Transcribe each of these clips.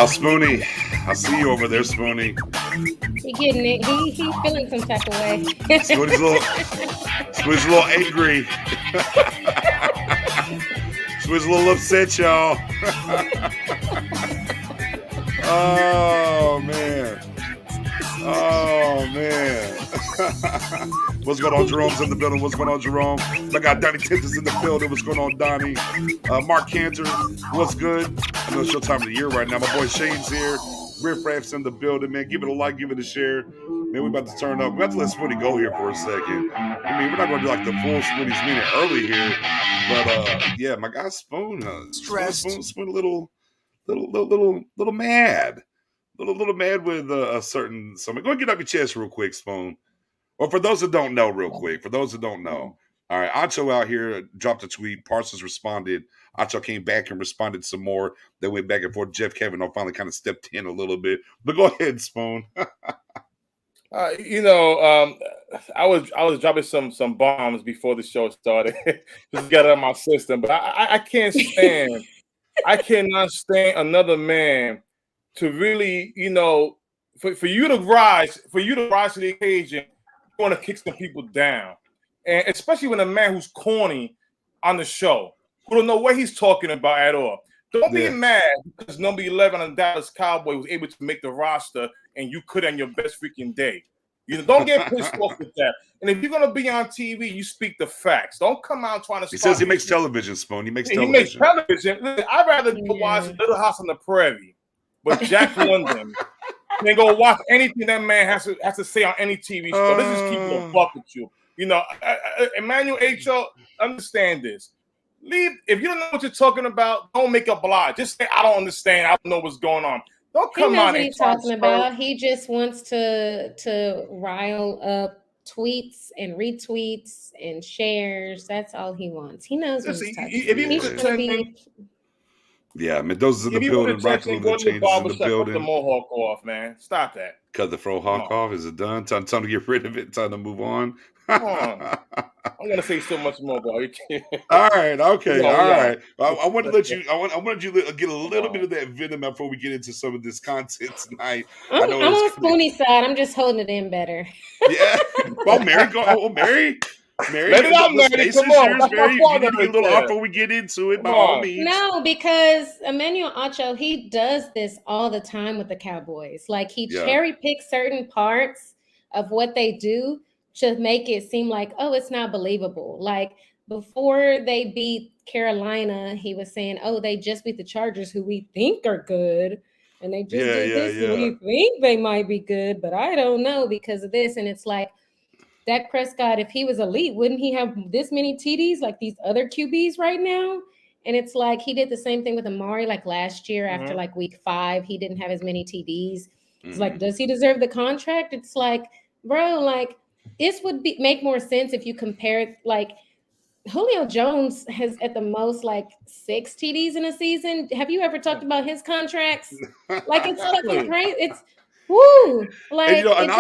Spoonie, I see you over there, Spoonie. He getting it. He feeling some type of way. Spoonie's a little angry. Spoonie's a little upset, y'all. Oh man. What's going on? Jerome's in the building. What's going on, Jerome? I got Donnie Tippins in the building. What's going on, Donnie? Mark Cantor, what's good? I know it's your time of the year right now. My boy Shane's here. Riff Raff's in the building, man. Give it a like, give it a share. Man, we about to turn up. We have to let Spoonie go here for a second. I mean, we're not going to do like the full Spoonie's minute early here. But yeah, my guy Spoon. Spoon a little mad. little mad with a certain somebody. Go and get off your chest real quick, Spoon. Or for those that don't know, real quick. For those that don't know, all right, Acho out here dropped a tweet. Parsons responded. Acho came back and responded some more. They went back and forth. Jeff Kavanaugh finally kind of stepped in a little bit. But go ahead, Spoon. I was dropping some bombs before the show started, just to get it out of my system. But I can't stand, I cannot stand another man to really, for you to rise to the occasion, you want to kick some people down, and especially when a man who's corny on the show, who don't know what he's talking about at all. Don't be mad because number 11 on the Dallas Cowboys was able to make the roster and you could on your best freaking day. Don't get pissed off with that. And if you're going to be on TV, you speak the facts. Don't come out trying to He says he makes television, Spoon. He makes television. He makes television. Listen, I'd rather go watch Little House on the Prairie with Jack London than go watch anything that man has to say on any TV show. Let's just keep it a buck with you. Emmanuel Acho, understand this. Leave. If you don't know what you're talking about, don't make up a lie. Just say, I don't understand. I don't know what's going on. Don't come on. He knows what he's talking about. He just wants to rile up tweets and retweets and shares. That's all he wants. He knows what he's talking about. Yeah, Mendoza's in the building. Rocking the changes in the building. Cut the mohawk off, man. Stop that. Cut the frohawk off. Is it done? Time to get rid of it. Time to move on. Come on. I'm gonna say so much more, bro. All right, okay, all right. I want to let you. I wanted you to get a little bit of that venom before we get into some of this content tonight. I'm on Spoonie's side. I'm just holding it in better. Yeah. Well, Mary, go. Oh, Mary. Let it out, Mary. Come on. Mary, you need to get a little off before we get into it. By all means. No, because Emmanuel Acho, he does this all the time with the Cowboys. Like he cherry picks certain parts of what they do to make it seem like, oh, it's not believable. Like before they beat Carolina, he was saying, oh, they just beat the Chargers, who we think are good. And they just did this, and we think they might be good, but I don't know because of this. And it's like, Dak Prescott, if he was elite, wouldn't he have this many TDs like these other QBs right now? And it's like he did the same thing with Amari like last year after like week 5. He didn't have as many TDs. It's like, does he deserve the contract? It's like, bro, like, this would make more sense if you compare it. Like Julio Jones has at the most like 6 TDs in a season. Have you ever talked about his contracts? Like it's fucking crazy. It's woo. Like and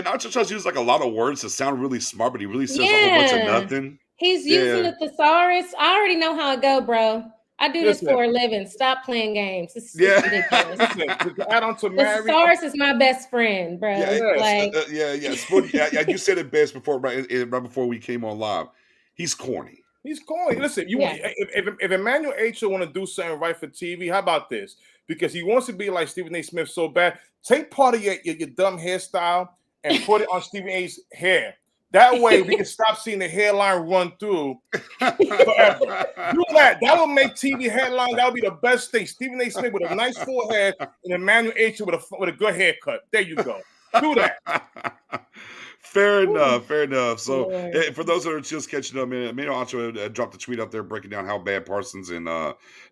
Acho tries to use like a lot of words to sound really smart, but he really says a whole bunch of nothing. He's using a thesaurus. I already know how it go, bro. I do this for a living. Stop playing games. It's ridiculous. Add on to Mary. The thesaurus is my best friend, bro. You said it best before, right before we came on live. He's corny. He's corny. Listen, if Emmanuel Acho want to do something right for TV, how about this? Because he wants to be like Stephen A. Smith so bad. Take part of your dumb hairstyle and put it on Stephen A.'s hair. That way we can stop seeing the hairline run through forever. Do that. That will make TV headlines. That would be the best thing. Stephen A. Smith with a nice forehead and Emmanuel Acho with a good haircut. There you go. Do that. Fair enough. So, for those that are just catching up, Emmanuel Acho dropped a tweet out there breaking down how bad Parsons and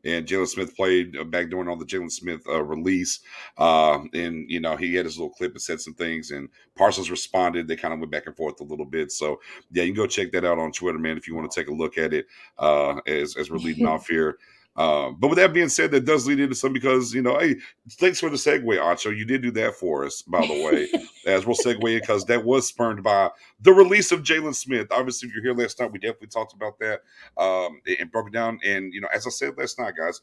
Jalen Smith played back during all the Jalen Smith release. And he had his little clip and said some things, and Parsons responded. They kind of went back and forth a little bit. So, you can go check that out on Twitter, man, if you want to take a look at it as we're leading off here. But with that being said, that does lead into some because, hey, thanks for the segue, Acho. You did do that for us, by the way, as we'll segue in because that was spurned by the release of Jalen Smith. Obviously, if you're here last night, we definitely talked about that and broke it down. And, as I said last night, guys,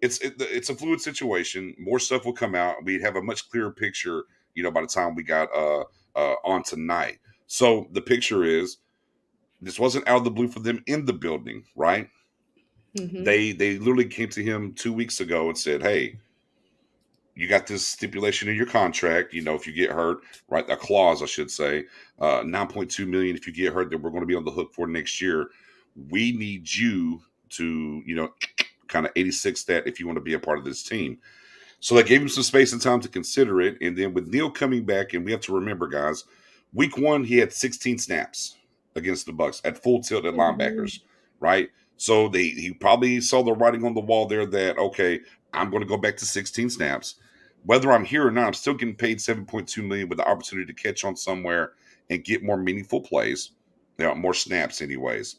it's a fluid situation. More stuff will come out. We'd have a much clearer picture, by the time we got on tonight. So the picture is this wasn't out of the blue for them in the building, right? Mm-hmm. They literally came to him 2 weeks ago and said, hey, you got this stipulation in your contract, if you get hurt, right? A clause, I should say, $9.2 million if you get hurt that we're going to be on the hook for next year. We need you to, kind of 86 that if you want to be a part of this team. So they gave him some space and time to consider it. And then with Neal coming back, and we have to remember, guys, week 1, he had 16 snaps against the Bucs at full tilt at linebackers, right? So he probably saw the writing on the wall there that, okay, I'm going to go back to 16 snaps. whether I'm here or not, I'm still getting paid $7.2 million with the opportunity to catch on somewhere and get more meaningful plays, more snaps, anyways.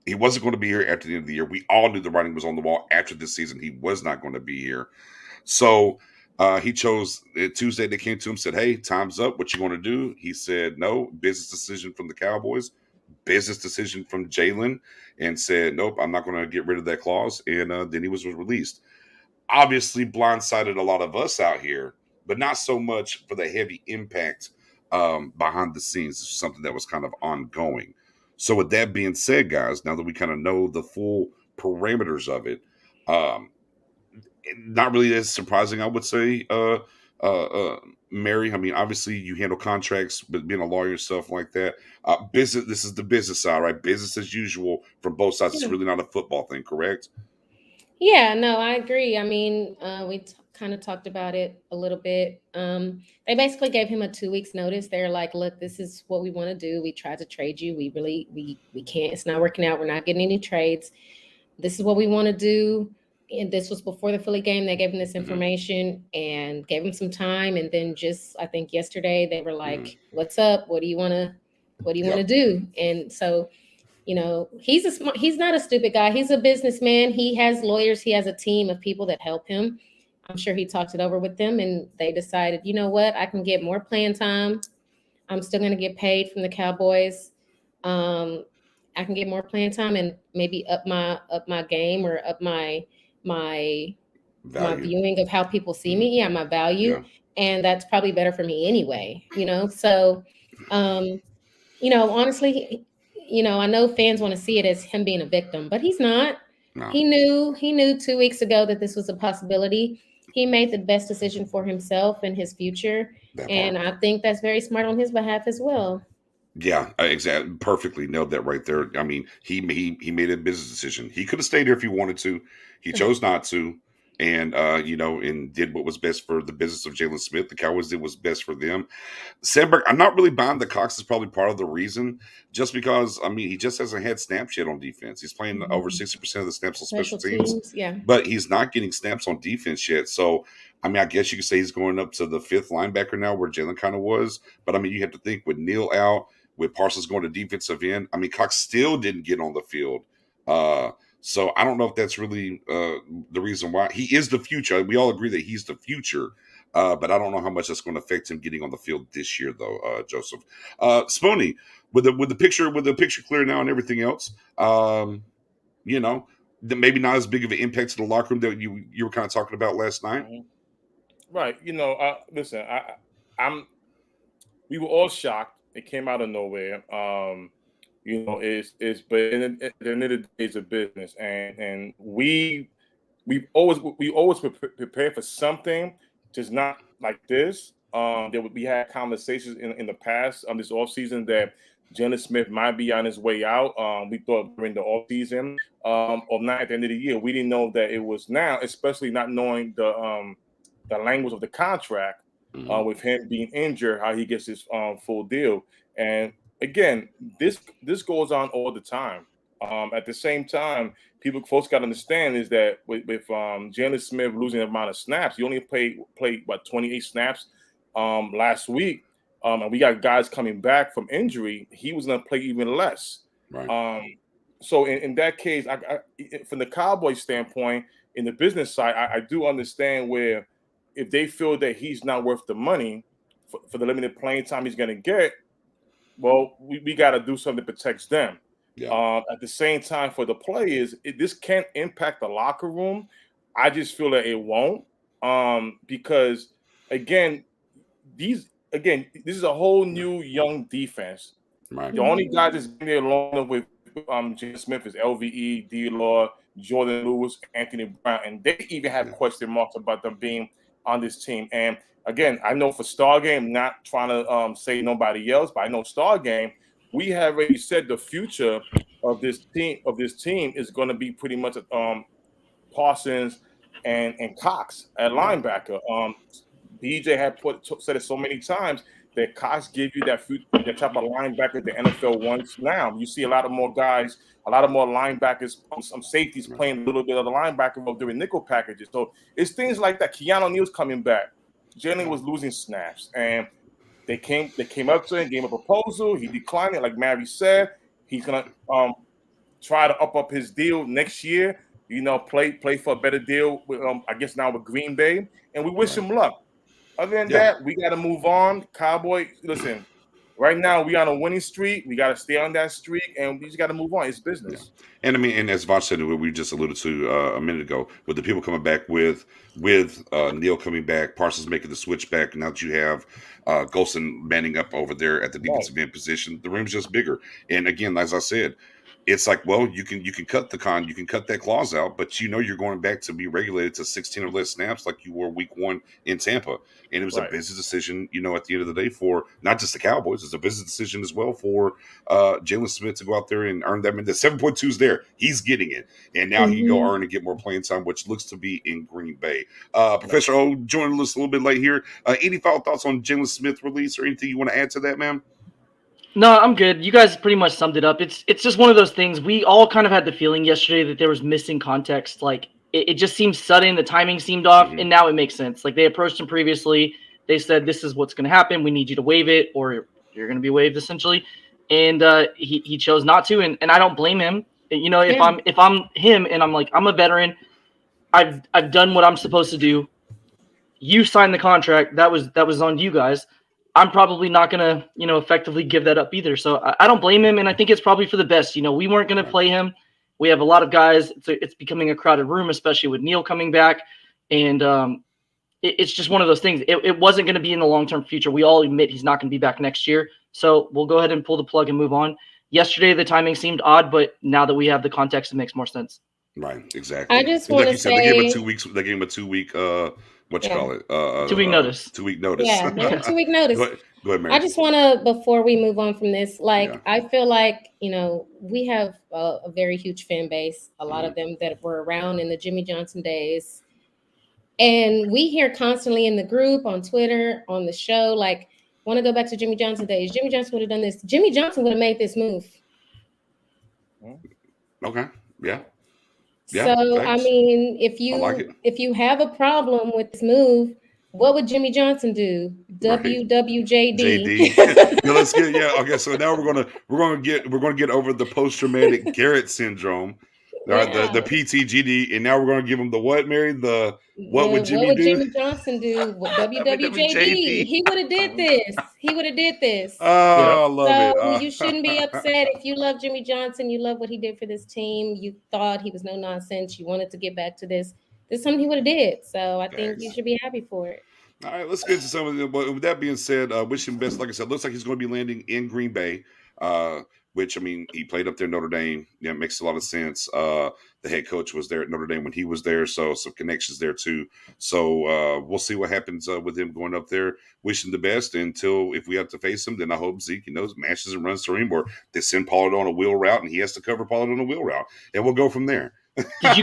He wasn't going to be here after the end of the year. We all knew the writing was on the wall after this season. He was not going to be here. So he chose Tuesday. They came to him, said, "Hey, time's up. What you want to do?" He said, "No." Business decision from the Cowboys. Business decision from Jaylon, and said, "Nope, I'm not going to get rid of that clause." And then he was released. Obviously, blindsided a lot of us out here, but not so much for the heavy impact behind the scenes. It's something that was kind of ongoing. So, with that being said, guys, now that we kind of know the full parameters of it, um, not really as surprising, I would say, Mary. I mean, obviously, you handle contracts, but being a lawyer and stuff like that. Business. This is the business side, right? Business as usual from both sides. It's Yeah. really not a football thing, correct? Yeah, no, I agree. I mean, we kind of talked about it a little bit. They basically gave him a 2 weeks notice. They're like, "Look, this is what we want to do. We tried to trade you. We can't. It's not working out. We're not getting any trades. This is what we want to do." And this was before the Philly game. They gave him this information and gave him some time. And then just, I think yesterday, they were like, "What's up? What do you want to do?" And so, you know, he's not a stupid guy. He's a businessman. He has lawyers. He has a team of people that help him. I'm sure he talked it over with them, and they decided, you know what, I can get more playing time. I'm still going to get paid from the Cowboys. I can get more playing time and maybe up my game, or up my viewing of how people see me. Yeah, my value. Yeah. And that's probably better for me anyway, you know? So, honestly, I know fans want to see it as him being a victim, but he's not. No. He knew 2 weeks ago that this was a possibility. He made the best decision for himself and his future. And I think that's very smart on his behalf as well. Yeah, exactly. Perfectly nailed that right there. I mean, he made a business decision. He could have stayed here if he wanted to. He chose not to, and and did what was best for the business of Jalen Smith. The Cowboys did what's best for them. Sandberg, I'm not really buying the Cox is probably part of the reason, just because he just hasn't had snaps yet on defense. He's playing over 60% of the snaps on special teams, yeah, but he's not getting snaps on defense yet. So, I guess you could say he's going up to the fifth linebacker now, where Jaylon kind of was. But you have to think with Neal out, with Parsons going to defensive end. Cox still didn't get on the field. So I don't know if that's really the reason why. He is the future. We all agree that he's the future. But I don't know how much that's going to affect him getting on the field this year, though, Joseph. Spoonie, with the picture clear now and everything else, maybe not as big of an impact to the locker room that you were kind of talking about last night. Right. Listen, we were all shocked. It came out of nowhere. It's but at the end of the day, it's a business, and we always prepare for something, just not like this. We had conversations in the past this offseason that Jalen Smith might be on his way out. We thought during the offseason, or not at the end of the year. We didn't know that it was now, especially not knowing the language of the contract. With him being injured, how he gets his full deal. And again, this goes on all the time. At the same time, folks got to understand is that with Jalen Smith losing the amount of snaps, he only played 28 snaps last week, and we got guys coming back from injury. He was going to play even less. Right. So in that case, from the Cowboys standpoint, in the business side, I do understand where, if they feel that he's not worth the money for the limited playing time he's going to get, well, we got to do something that protects them. Yeah. At the same time, for the players, this can impact the locker room. I just feel that it won't, because this is a whole new young defense. Right. The only guy that's been there long with Jalen Smith is LVE, D-Law, Jordan Lewis, Anthony Brown, and they even have question marks about them being on this team. And again, I know for Star Game, not trying to say nobody else, but I know Star Game, we have already said the future of this team is going to be pretty much Parsons and Cox at linebacker. BJ had said it so many times. that Cox give you that type of linebacker the NFL wants now. You see a lot of more guys, a lot of more linebackers, some safeties playing a little bit of the linebacker role doing nickel packages. So it's things like that. Keanu Neal's coming back. Jalen was losing snaps, and they came up to him, gave him a proposal. He declined it, like Mary said. He's gonna try to up his deal next year. Play for a better deal with I guess now with Green Bay, and we wish him luck. Other than that, we got to move on. Cowboy, listen, right now we on a winning streak. We got to stay on that streak, and we just got to move on. It's business. Yeah. And I mean, and as Vosh said, we just alluded to a minute ago, with the people coming back with Neal coming back, Parsons making the switch back. Now that you have Golson manning up over there at the defensive end position, the room's just bigger. And again, as I said, it's like, well, you can cut that clause out, but you're going back to be regulated to 16 or less snaps like you were week 1 in Tampa. And it was a business decision, at the end of the day, for not just the Cowboys. It's a business decision as well for Jalen Smith to go out there and earn that. The 7.2 is there. He's getting it. And now he can go earn and get more playing time, which looks to be in Green Bay. Professor O joining us a little bit late here. Any final thoughts on Jalen Smith release or anything you want to add to that, ma'am? No, I'm good. You guys pretty much summed it up. It's just one of those things. We all kind of had the feeling yesterday that there was missing context. Like it just seemed sudden. The timing seemed off, and now it makes sense. Like they approached him previously. They said, "This is what's going to happen. We need you to waive it, or you're going to be waived," essentially. And he chose not to, and I don't blame him. If I'm him and I'm like, I'm a veteran, I've done what I'm supposed to do. You signed the contract. That was on you guys. I'm probably not going to, effectively give that up either. So I don't blame him, and I think it's probably for the best. We weren't going to play him. We have a lot of guys. It's becoming a crowded room, especially with Neal coming back, and it's just one of those things. It wasn't going to be in the long-term future. We all admit he's not going to be back next year, so we'll go ahead and pull the plug and move on. Yesterday, the timing seemed odd, but now that we have the context, it makes more sense. Right, exactly. I just want to say they gave him 2 weeks. They gave him a 2 week. Call it? 2 week notice. 2 week notice. Yeah, 2 week notice. Go ahead, Mary. I just want to, before we move on from this, I feel like, we have a very huge fan base, a lot of them that were around in the Jimmy Johnson days. And we hear constantly in the group, on Twitter, on the show, want to go back to Jimmy Johnson days. Jimmy Johnson would have done this. Jimmy Johnson would have made this move. Okay. Yeah. So, I mean, if you have a problem with this move, what would Jimmy Johnson do? WWJD. JD. Let's get okay. So now we're gonna get over the post traumatic Garrett syndrome, the PTGD, and now we're gonna give him the what, Mary? The what would Jimmy do? Jimmy Johnson do? WWJD. He would have did this. Oh, I love it. So you shouldn't be upset if you love Jimmy Johnson. You love what he did for this team. You thought he was no nonsense. You wanted to get back to this. This is something he would have did. So I think you should be happy for it. All right, let's get to some of them. But with that being said, wish him best. Like I said, looks like he's going to be landing in Green Bay, which, I mean, he played up there in Notre Dame. Yeah, it makes a lot of sense. The head coach was there at Notre Dame when he was there, so some connections there too. So we'll see what happens with him going up there. Wish him the best until if we have to face him, then I hope Zeke, mashes and runs through him, or they send Pollard on a wheel route and he has to cover Pollard on a wheel route, and we'll go from there. Did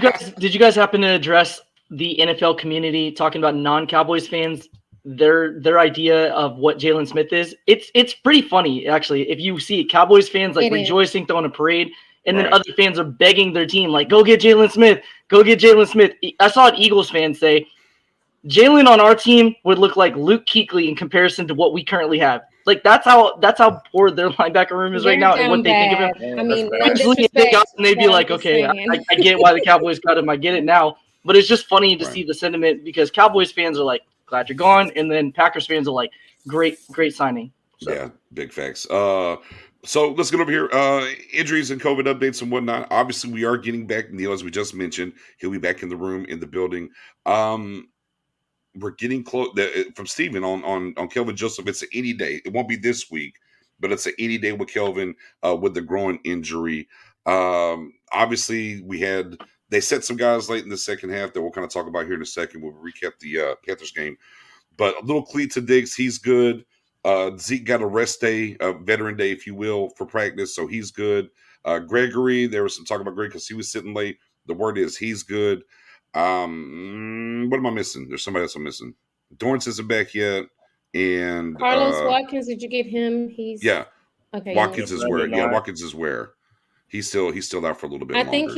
you guys happen to address the NFL community talking about non-Cowboys fans, their idea of what Jalen Smith is? It's pretty funny, actually. If you see Cowboys fans rejoicing, throwing a parade, and then other fans are begging their team, go get Jalen Smith, go get Jalen Smith. I saw an Eagles fan say, Jalen on our team would look like Luke Kuechly in comparison to what we currently have. That's how poor their linebacker room is right now, and what they think of him. I mean, actually, if they got him, they'd be like, okay, I get why the Cowboys got him. I get it now. But it's just funny to see the sentiment, because Cowboys fans are like, glad you're gone, and then Packers fans are like, great signing. So. Yeah, big facts. So let's get over here. Injuries and COVID updates and whatnot. Obviously, we are getting back Neal, as we just mentioned. He'll be back in the room, in the building. We're getting close. From Steven on Kelvin Joseph, it's an any day. It won't be this week, but it's an any day with Kelvin with the groin injury. Obviously, they set some guys late in the second half that we'll kind of talk about here in a second. We'll recap the Panthers game. But a little cleat to Diggs, he's good. Zeke got a rest day, a veteran day, if you will, for practice, so he's good. Gregory, there was some talk about Greg because he was sitting late. The word is he's good. What am I missing? There's somebody else I'm missing. Dorrance isn't back yet. And Carlos Watkins, did you get him? He's yeah, okay. Watkins is where. Yeah, Nine. Watkins is where. He's still out for a little bit I longer. think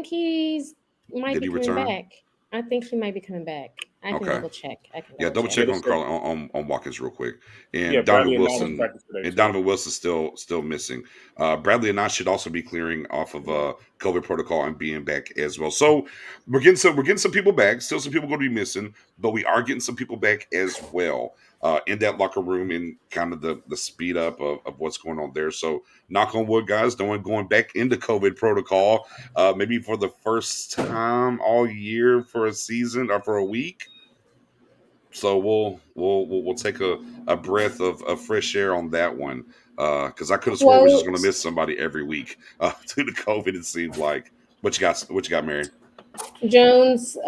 he's might Did be he coming return? back. I think he might be coming back. I can Okay. double check. Yeah, double check Yeah, on Carl on Watkins real quick. And Yeah, Donovan Bradley and Nine Wilson practice today, and too. Donovan Wilson's still missing. Bradley and I should also be clearing off of COVID protocol and being back as well. So we're getting some people back. Still some people going to be missing, but we are getting some people back as well in that locker room and kind of the speed up of what's going on there. So knock on wood, guys. No one going back into COVID protocol. Maybe for the first time all year for a season or for a week. So we'll take a breath of fresh air on that one because I could have sworn we're just going to miss somebody every week due to COVID. It seems like. What you got, Mary? Jones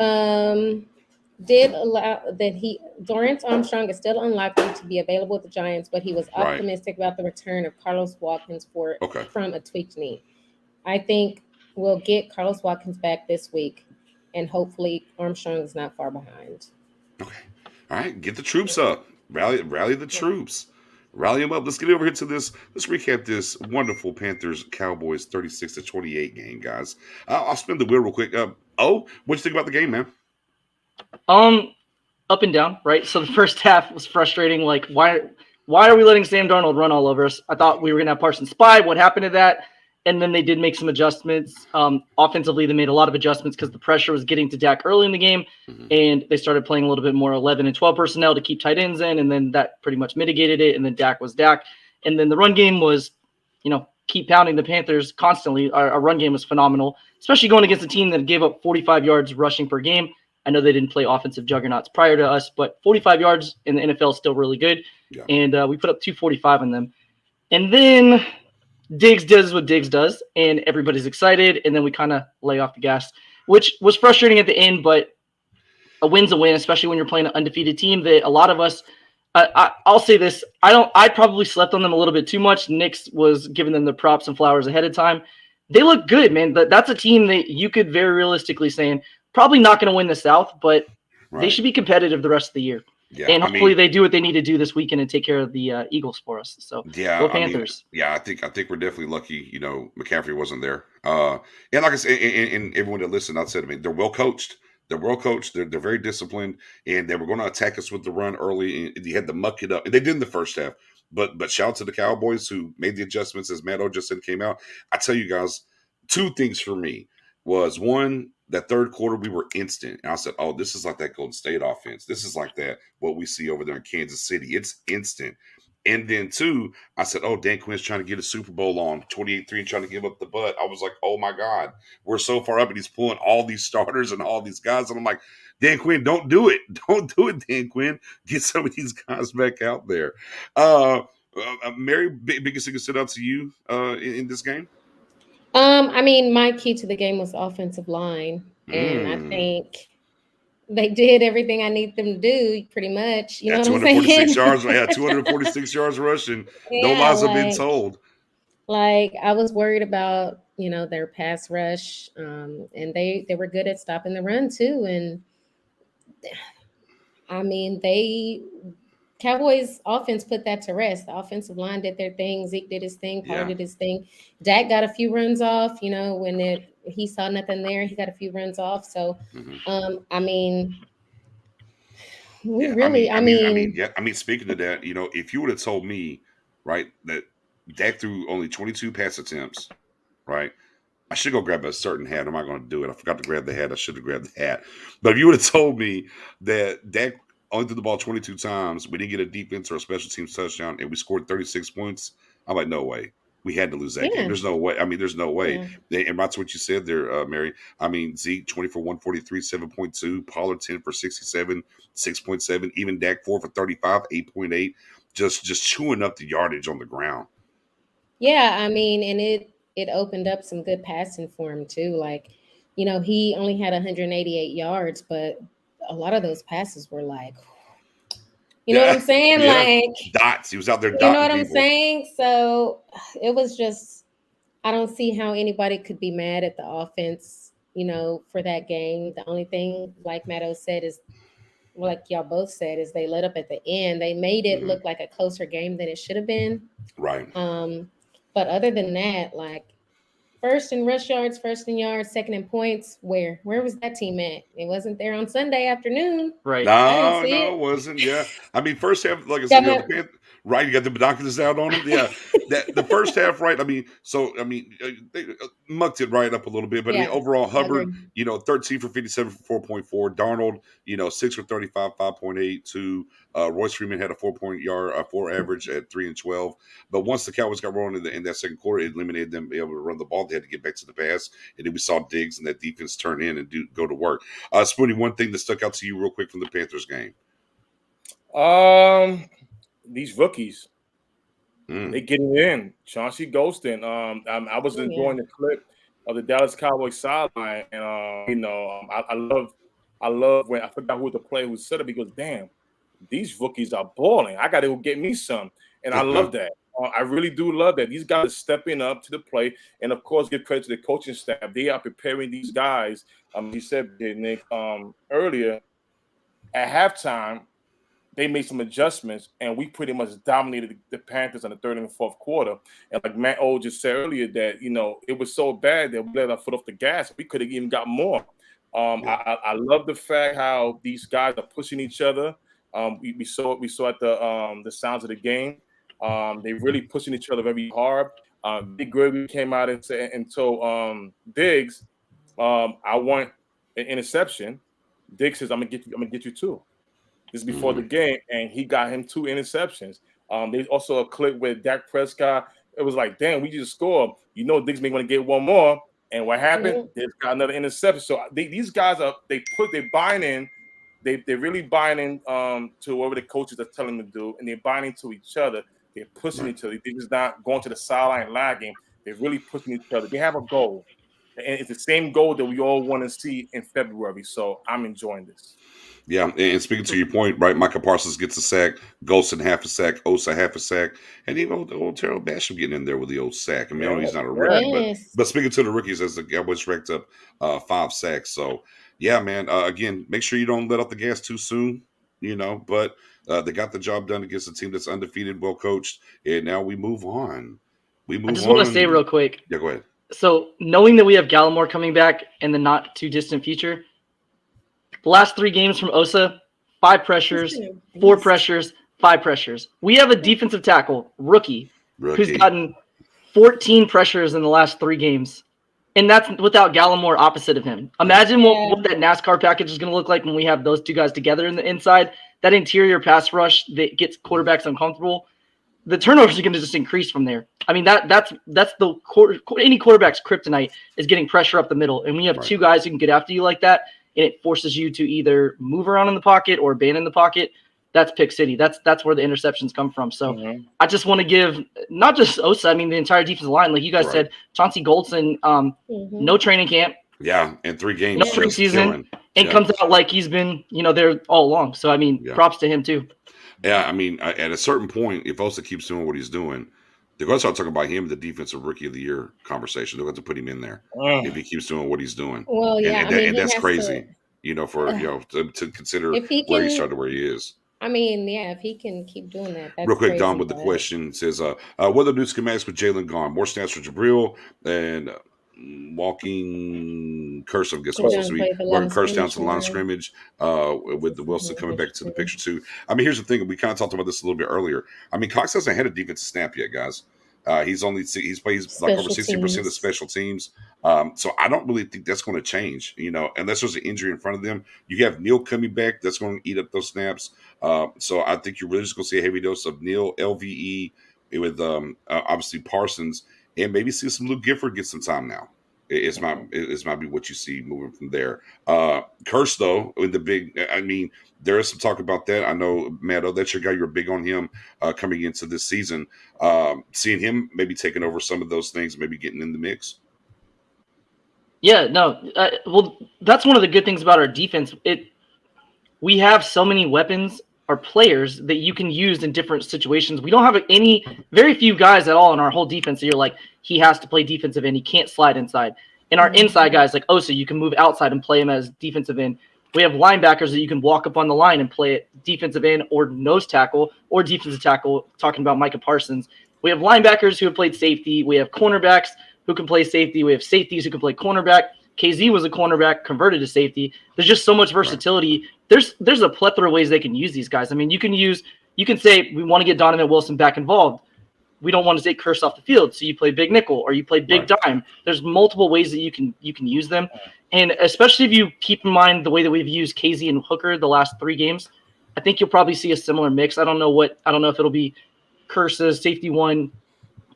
did allow that Dorrance Armstrong is still unlikely to be available with the Giants, but he was optimistic about the return of Carlos Watkins from a tweaked knee. I think we'll get Carlos Watkins back this week, and hopefully Armstrong is not far behind. Okay. All right, get the troops up. Rally the troops. Rally them up. Let's get over here to this. Let's recap this wonderful Panthers Cowboys 36-28 game, guys. I'll spin the wheel real quick. What'd you think about the game, man? Up and down, right? So the first half was frustrating. Like, why are we letting Sam Darnold run all over us? I thought we were gonna have Parsons spy. What happened to that? And then they did make some adjustments. Offensively, they made a lot of adjustments because the pressure was getting to Dak early in the game, and they started playing a little bit more 11 and 12 personnel to keep tight ends in, and then that pretty much mitigated it, and then Dak was Dak. And then the run game was, keep pounding the Panthers constantly. Our run game was phenomenal, especially going against a team that gave up 45 yards rushing per game. I know they didn't play offensive juggernauts prior to us, but 45 yards in the NFL is still really good, and we put up 245 on them. And then Diggs does what Diggs does, and everybody's excited, and then we kind of lay off the gas, which was frustrating at the end, but a win's a win, especially when you're playing an undefeated team that a lot of us I'll say this. I probably slept on them a little bit too much. Nick's was giving them the props and flowers ahead of time. They look good, man. That's a team that you could very realistically say probably not going to win the South, but they should be competitive the rest of the year. Yeah, and hopefully they do what they need to do this weekend and take care of the Eagles for us. So go Panthers. I think we're definitely lucky. McCaffrey wasn't there. And like I said, and everyone that listened, I said, they're well coached. They're well coached. They're very disciplined, and they were going to attack us with the run early. And they had to muck it up, and they did in the first half. But shout out to the Cowboys who made the adjustments as Matt O just said came out. I tell you guys, two things for me was one. That third quarter, we were instant. And I said, oh, this is like that Golden State offense. This is like that, what we see over there in Kansas City. It's instant. And then two, I said, oh, Dan Quinn's trying to get a Super Bowl on 28-3 and trying to give up the butt. I was like, oh, my God. We're so far up, and he's pulling all these starters and all these guys. And I'm like, Dan Quinn, don't do it. Don't do it, Dan Quinn. Get some of these guys back out there. Mary, biggest thing that stood out to you in this game? My key to the game was offensive line, and I think they did everything I need them to do, pretty much. You know what I'm saying? 246 yards. Yeah, 246 yards rushing. No lies have been told. Like, I was worried about, their pass rush, and they were good at stopping the run too. And Cowboys offense put that to rest. The offensive line did their thing. Zeke did his thing. Pollard did his thing. Dak got a few runs off. When he saw nothing there, he got a few runs off. So, speaking of that, if you would have told me, right, that Dak threw only 22 pass attempts, right, I should go grab a certain hat. I'm not going to do it. I forgot to grab the hat. I should have grabbed the hat. But if you would have told me that Dak only threw the ball 22 times, we didn't get a defense or a special teams touchdown, and we scored 36 points, I'm like, no way. We had to lose that game. There's no way. There's no way. Yeah. And that's what you said there, Mary. Zeke, 20 for 143, 7.2. Pollard, 10 for 67, 6.7. Even Dak, 4 for 35, 8.8. Just chewing up the yardage on the ground. Yeah, and it opened up some good passing for him too. Like, he only had 188 yards, but a lot of those passes were like, you know what I'm saying? Yeah. Like dots. He was out there dotting. You know what I'm saying? So it was just, I don't see how anybody could be mad at the offense, for that game. The only thing, like Matto said, is like y'all both said, is they let up at the end. They made it look like a closer game than it should have been. Right. But other than that, like first in rush yards, first in yards, second in points. Where was that team at? It wasn't there on Sunday afternoon. Right. No, it wasn't. Yeah. I mean, first half, like I said, right, you got the binoculars out on them. Yeah. The first half, right? I mean, they mucked it right up a little bit. But I mean, overall, Hubbard, 13 for 57 for 4.4. Darnold, 6 for 35, 5.8. To Royce Freeman had a 4 average at 3 and 12. But once the Cowboys got rolling in that second quarter, it eliminated them being able to run the ball. They had to get back to the pass. And then we saw Diggs and that defense turn in and go to work. Spoonie, one thing that stuck out to you real quick from the Panthers game. These rookies, they getting in. Chauncey Golston. I was enjoying the clip of the Dallas Cowboys sideline, and I love when I forgot who the player who said it. Because damn, these rookies are balling. I got to go get me some, and I love that. I really do love that. These guys are stepping up to the plate, and of course, give credit to the coaching staff. They are preparing these guys. You said, Nick, earlier at halftime, they made some adjustments, and we pretty much dominated the Panthers in the third and the fourth quarter. And like Matt O just said earlier, that it was so bad that we let our foot off the gas. We could have even got more. I love the fact how these guys are pushing each other. We saw at the sounds of the game. They really pushing each other very hard. Big Gregory came out and told Diggs, "I want an interception." Diggs says, "I'm gonna get you two." This is before the game, and he got him 2 interceptions. There's also a clip with Dak Prescott. It was like, damn, we just scored. Diggs may want to get one more. And what happened? Diggs got another interception. So these guys they're buying in. They're really buying in to whatever the coaches are telling them to do, and they're buying into each other. They're pushing each other. They're just not going to the sideline lagging. They're really pushing each other. They have a goal, and it's the same goal that we all want to see in February. So I'm enjoying this. Yeah, and speaking to your point, right, Micah Parsons gets a sack, Golston half a sack, Osa half a sack, and old Terrell Basham getting in there with the old sack. I mean, I know he's not a rookie, but speaking to the rookies, as the Cowboys racked up 5 sacks. So, yeah, man, again, make sure you don't let off the gas too soon, but they got the job done against a team that's undefeated, well coached, and now we move on. I just want to say real quick. Yeah, go ahead. So, knowing that we have Gallimore coming back in the not too distant future, the last 3 games from Osa, 5 pressures, 4 pressures, 5 pressures. We have a defensive tackle, rookie, who's gotten 14 pressures in the last 3 games. And that's without Gallimore opposite of him. Imagine what that NASCAR package is going to look like when we have those 2 guys together in the inside. That interior pass rush that gets quarterbacks uncomfortable. The turnovers are going to just increase from there. I mean, that's any quarterback's kryptonite is getting pressure up the middle. And when you have 2 guys who can get after you like that, and it forces you to either move around in the pocket or abandon the pocket, that's pick city. That's where the interceptions come from. So I just want to give not just Osa, I mean the entire defensive line, like you guys said, Chauncey Golston, no training camp. Yeah, and 3 games. No preseason. And comes out like he's been, there all along. So I mean, props to him too. Yeah, I mean, at a certain point, if Osa keeps doing what he's doing, they're going to start talking about him in the defensive rookie of the year conversation. They're going to put him in there if he keeps doing what he's doing. Well, yeah, and that's crazy, to consider where he started, where he is. I mean, yeah, if he can keep doing that. That's real quick, crazy, Don with the question says, what are the new schematics with Jaylon gone? More snaps for Jabril and walking curse, I guess. We're curse down to the line of scrimmage with the Wilson coming back to the picture too. I mean, here's the thing. We kind of talked about this a little bit earlier. I mean, Cox hasn't had a defensive snap yet, guys. He's plays like over 60% of the special teams. So I don't really think that's going to change, unless there's an injury in front of them. You have Neal coming back. That's going to eat up those snaps. So I think you're really just going to see a heavy dose of Neal, LVE with obviously Parsons, and maybe see some Luke Gifford get some time now. It might be what you see moving from there. Curse though, with the big, I mean, there is some talk about that. I know, Matt, that's your guy. You're big on him coming into this season. Seeing him maybe taking over some of those things, maybe getting in the mix. Yeah, no. Well, that's one of the good things about our defense. We have so many weapons or players that you can use in different situations. We don't have very few guys at all in our whole defense that you're like, he has to play defensive end. He can't slide inside. And our inside guys like Osa, you can move outside and play him as defensive end. We have linebackers that you can walk up on the line and play at defensive end or nose tackle or defensive tackle, talking about Micah Parsons. We have linebackers who have played safety. We have cornerbacks who can play safety. We have safeties who can play cornerback. KZ was a cornerback converted to safety. There's just so much versatility. Right. There's a plethora of ways they can use these guys. I mean, you can say we want to get Donovan Wilson back involved. We don't want to take Curse off the field, so you play big nickel or you play big dime. There's multiple ways that you can use them, and especially if you keep in mind the way that we've used KZ and Hooker the last 3 games, I think you'll probably see a similar mix. I don't know if it'll be Curse's safety 1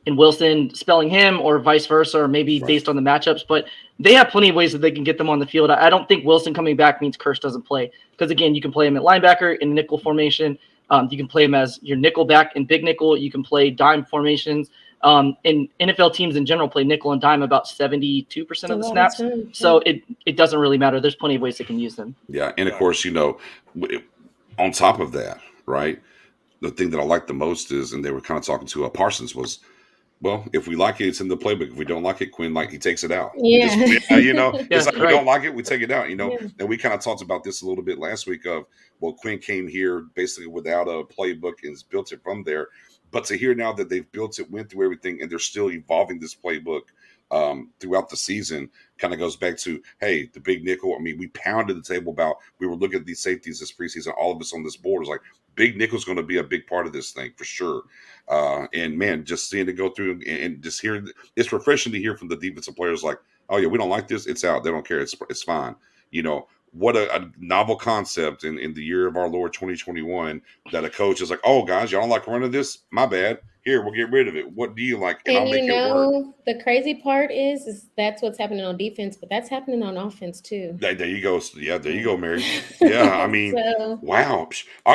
and Wilson spelling him or vice versa, or maybe based on the matchups. But they have plenty of ways that they can get them on the field. I don't think Wilson coming back means Curse doesn't play, because again, you can play him at linebacker in nickel formation. You can play him as your nickel back in big nickel. You can play dime formations. And NFL teams in general play nickel and dime about 72% of the snaps. So it doesn't really matter. There's plenty of ways they can use them. Yeah, and of course, on top of that, right, the thing that I like the most is, and they were kind of talking to Parsons, was, well, if we like it, it's in the playbook. If we don't like it, Quinn, he takes it out. Yeah. It's like, we don't like it, we take it out, And we kind of talked about this a little bit last week of, well, Quinn came here basically without a playbook and has built it from there. But to hear now that they've built it, went through everything, and they're still evolving this playbook throughout the season, kind of goes back to, hey, the big nickel. I mean, we pounded the table about, we were looking at these safeties this preseason, all of us on this board was like, big nickel's going to be a big part of this thing for sure. And man, just seeing it go through and just hearing, it's refreshing to hear from the defensive players like, oh yeah, we don't like this, it's out. They don't care. It's fine. What a novel concept in the year of our Lord 2021 that a coach is like, oh guys, y'all don't like running this? My bad. Here, we'll get rid of it. What do you like? And I'll make it work. The crazy part is that's what's happening on defense, but that's happening on offense too. There you go. Yeah, there you go, Mary. Yeah, I mean, wow.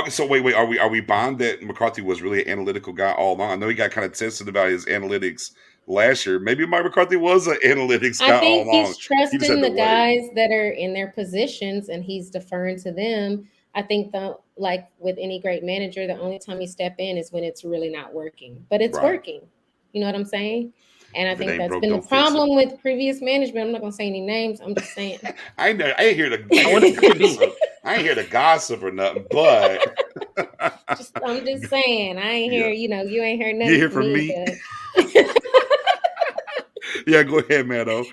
So wait, are we buying that McCarthy was really an analytical guy all along? I know he got kind of tested about his analytics last year. Maybe Mike McCarthy was an analytics guy all along. I think he's trusting the guys that are in their positions, and he's deferring to them. I think like with any great manager, the only time you step in is when it's really not working, but it's working. You know what I'm saying? And I think that's been the problem with previous management. I'm not gonna say any names. I'm just saying. I ain't here to gossip or nothing, but I'm just saying. I ain't here. You ain't heard nothing. You hear from me? Yeah, go ahead, Mano.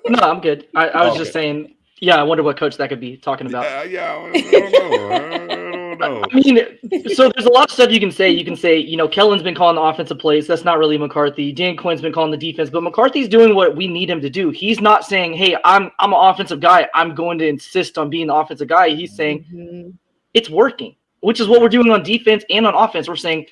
No, I'm good. I was just saying. Yeah, I wonder what coach that could be talking about. I don't know. I mean, so there's a lot of stuff you can say. You can say, Kellen's been calling the offensive plays. That's not really McCarthy. Dan Quinn's been calling the defense, but McCarthy's doing what we need him to do. He's not saying, hey, I'm an offensive guy, I'm going to insist on being the offensive guy. He's saying it's working, which is what we're doing on defense and on offense. We're saying,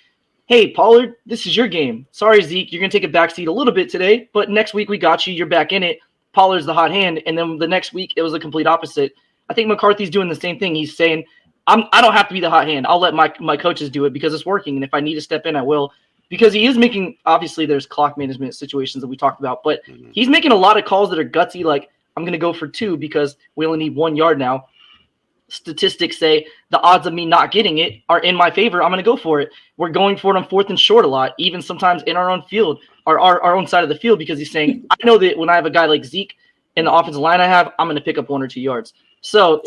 hey, Pollard, this is your game. Sorry, Zeke, you're going to take a backseat a little bit today, but next week we got you. You're back in it. Pollard's the hot hand, and then the next week it was a complete opposite. I think McCarthy's doing the same thing. He's saying, I don't have to be the hot hand. I'll let my coaches do it because it's working, and if I need to step in, I will. Because he is making – obviously there's clock management situations that we talked about, but he's making a lot of calls that are gutsy, like I'm going to go for 2 because we only need 1 yard now. Statistics say the odds of me not getting it are in my favor. I'm going to go for it. We're going for it on 4th and short a lot, even sometimes in our own field, our own side of the field, because he's saying, I know that when I have a guy like Zeke in the offensive line I have, I'm going to pick up 1 or 2 yards. So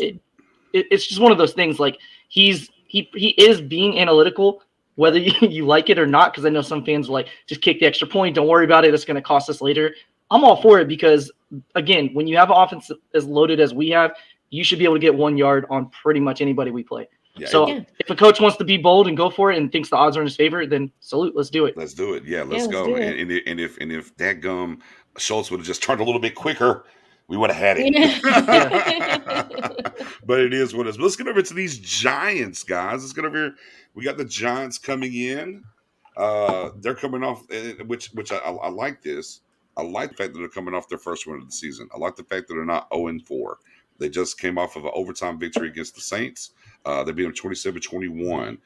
it's just one of those things. Like he is being analytical, whether you like it or not, because I know some fans will like, just kick the extra point. Don't worry about it. It's going to cost us later. I'm all for it because, again, when you have an offense as loaded as we have, you should be able to get 1 yard on pretty much anybody we play. Yeah, if a coach wants to be bold and go for it and thinks the odds are in his favor, then salute. Let's do it. Let's do it. Yeah, let's go. And if that gum Schultz would have just turned a little bit quicker, we would have had it. But it is what it is. But let's get over to these Giants, guys. Let's get over here. We got the Giants coming in. They're coming off, which I like this. I like the fact that they're coming off their first win of the season. I like the fact that they're not 0-4. They just came off of an overtime victory against the Saints. They beat them 27-21.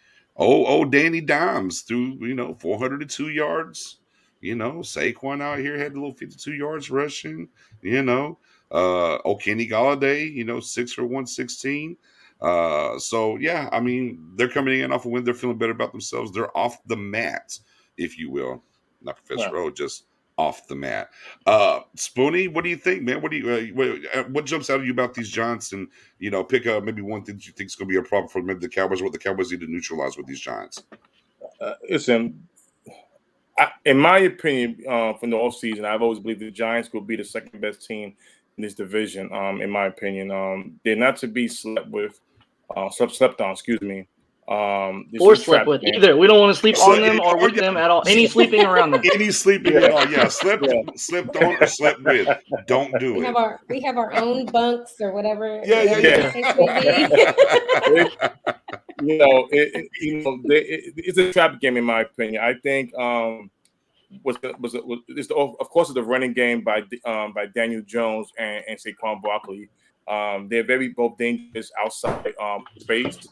Danny Dimes threw, 402 yards. Saquon out here had a little 52 yards rushing. Kenny Galladay, 6 for 116. So, yeah, I mean, they're coming in off a win. They're feeling better about themselves. They're off the mat, if you will. Not Professor O, just off the mat. Spoonie, what do you think, man? What do you what jumps out at you about these Giants? And pick up maybe one thing that you think is going to be a problem for maybe the Cowboys. What the Cowboys need to neutralize with these Giants. Listen, in my opinion, from the offseason, I've always believed the Giants will be the second best team in this division. In my opinion, they're not to be slept on. Excuse me. Or slept with either. We don't want to sleep on them or with them at all. Any sleeping around them. Any sleeping at all. Yeah, slept on or slept with. Don't do it. We have our own bunks or whatever. Yeah. It's a trap game in my opinion. I think of course the running game by Daniel Jones and Saquon Barkley. They're very both dangerous outside space.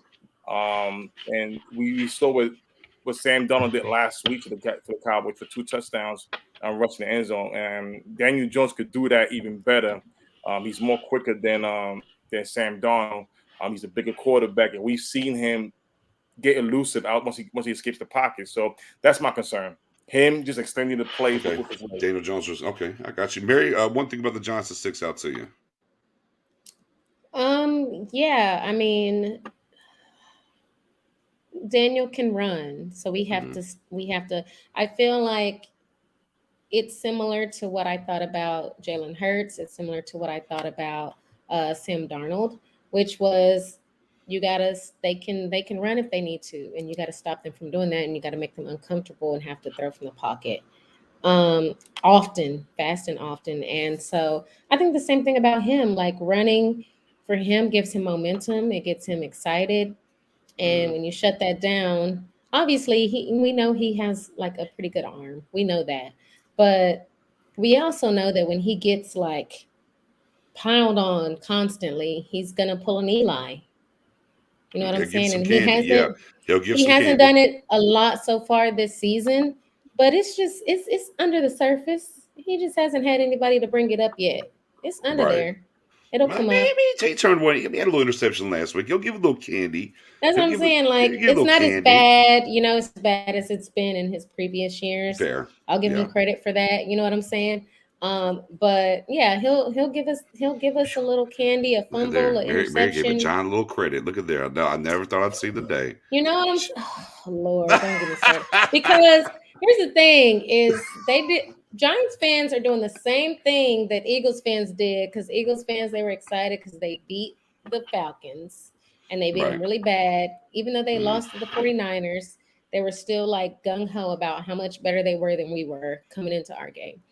And we saw what Sam Darnold did last week for the Cowboys for 2 touchdowns rushing the end zone. And Daniel Jones could do that even better. He's more quicker than Sam Darnold. He's a bigger quarterback, and we've seen him get elusive out once he escapes the pocket. So that's my concern. Him just extending the play. Okay. Daniel Jones was okay. I got you, Mary. One thing about the Giants that sticks out to you. Yeah, I mean, Daniel can run, so we have to. I feel like it's similar to what I thought about Jalen Hurts. It's similar to what I thought about Sam Darnold, which was they can run if they need to, and you got to stop them from doing that, and you got to make them uncomfortable and have to throw from the pocket often, fast and often. And so I think the same thing about him, like running for him gives him momentum. It gets him excited. And when you shut that down, obviously we know he has like a pretty good arm. We know that. But we also know that when he gets like piled on constantly, he's going to pull an Eli. You know what I'm saying? And he hasn't done it a lot so far this season, but it's under the surface. He just hasn't had anybody to bring it up yet. It's under there. It'll come up. He turned one. He had a little interception last week. He'll give a little candy. That's what I'm saying. Like, it's not as bad, as bad as it's been in his previous years. Fair. I'll give him credit for that. You know what I'm saying? But yeah, he'll give us a little candy, a fumble, an interception. Mary gave John a little credit. Look at there. I never thought I'd see the day. You know what I'm saying? Oh, Lord, don't get me started. Because here's the thing: is Giants fans are doing the same thing that Eagles fans did, because Eagles fans, they were excited because they beat the Falcons and they beat them really bad. Even though they lost to the 49ers, they were still like gung-ho about how much better they were than we were coming into our game.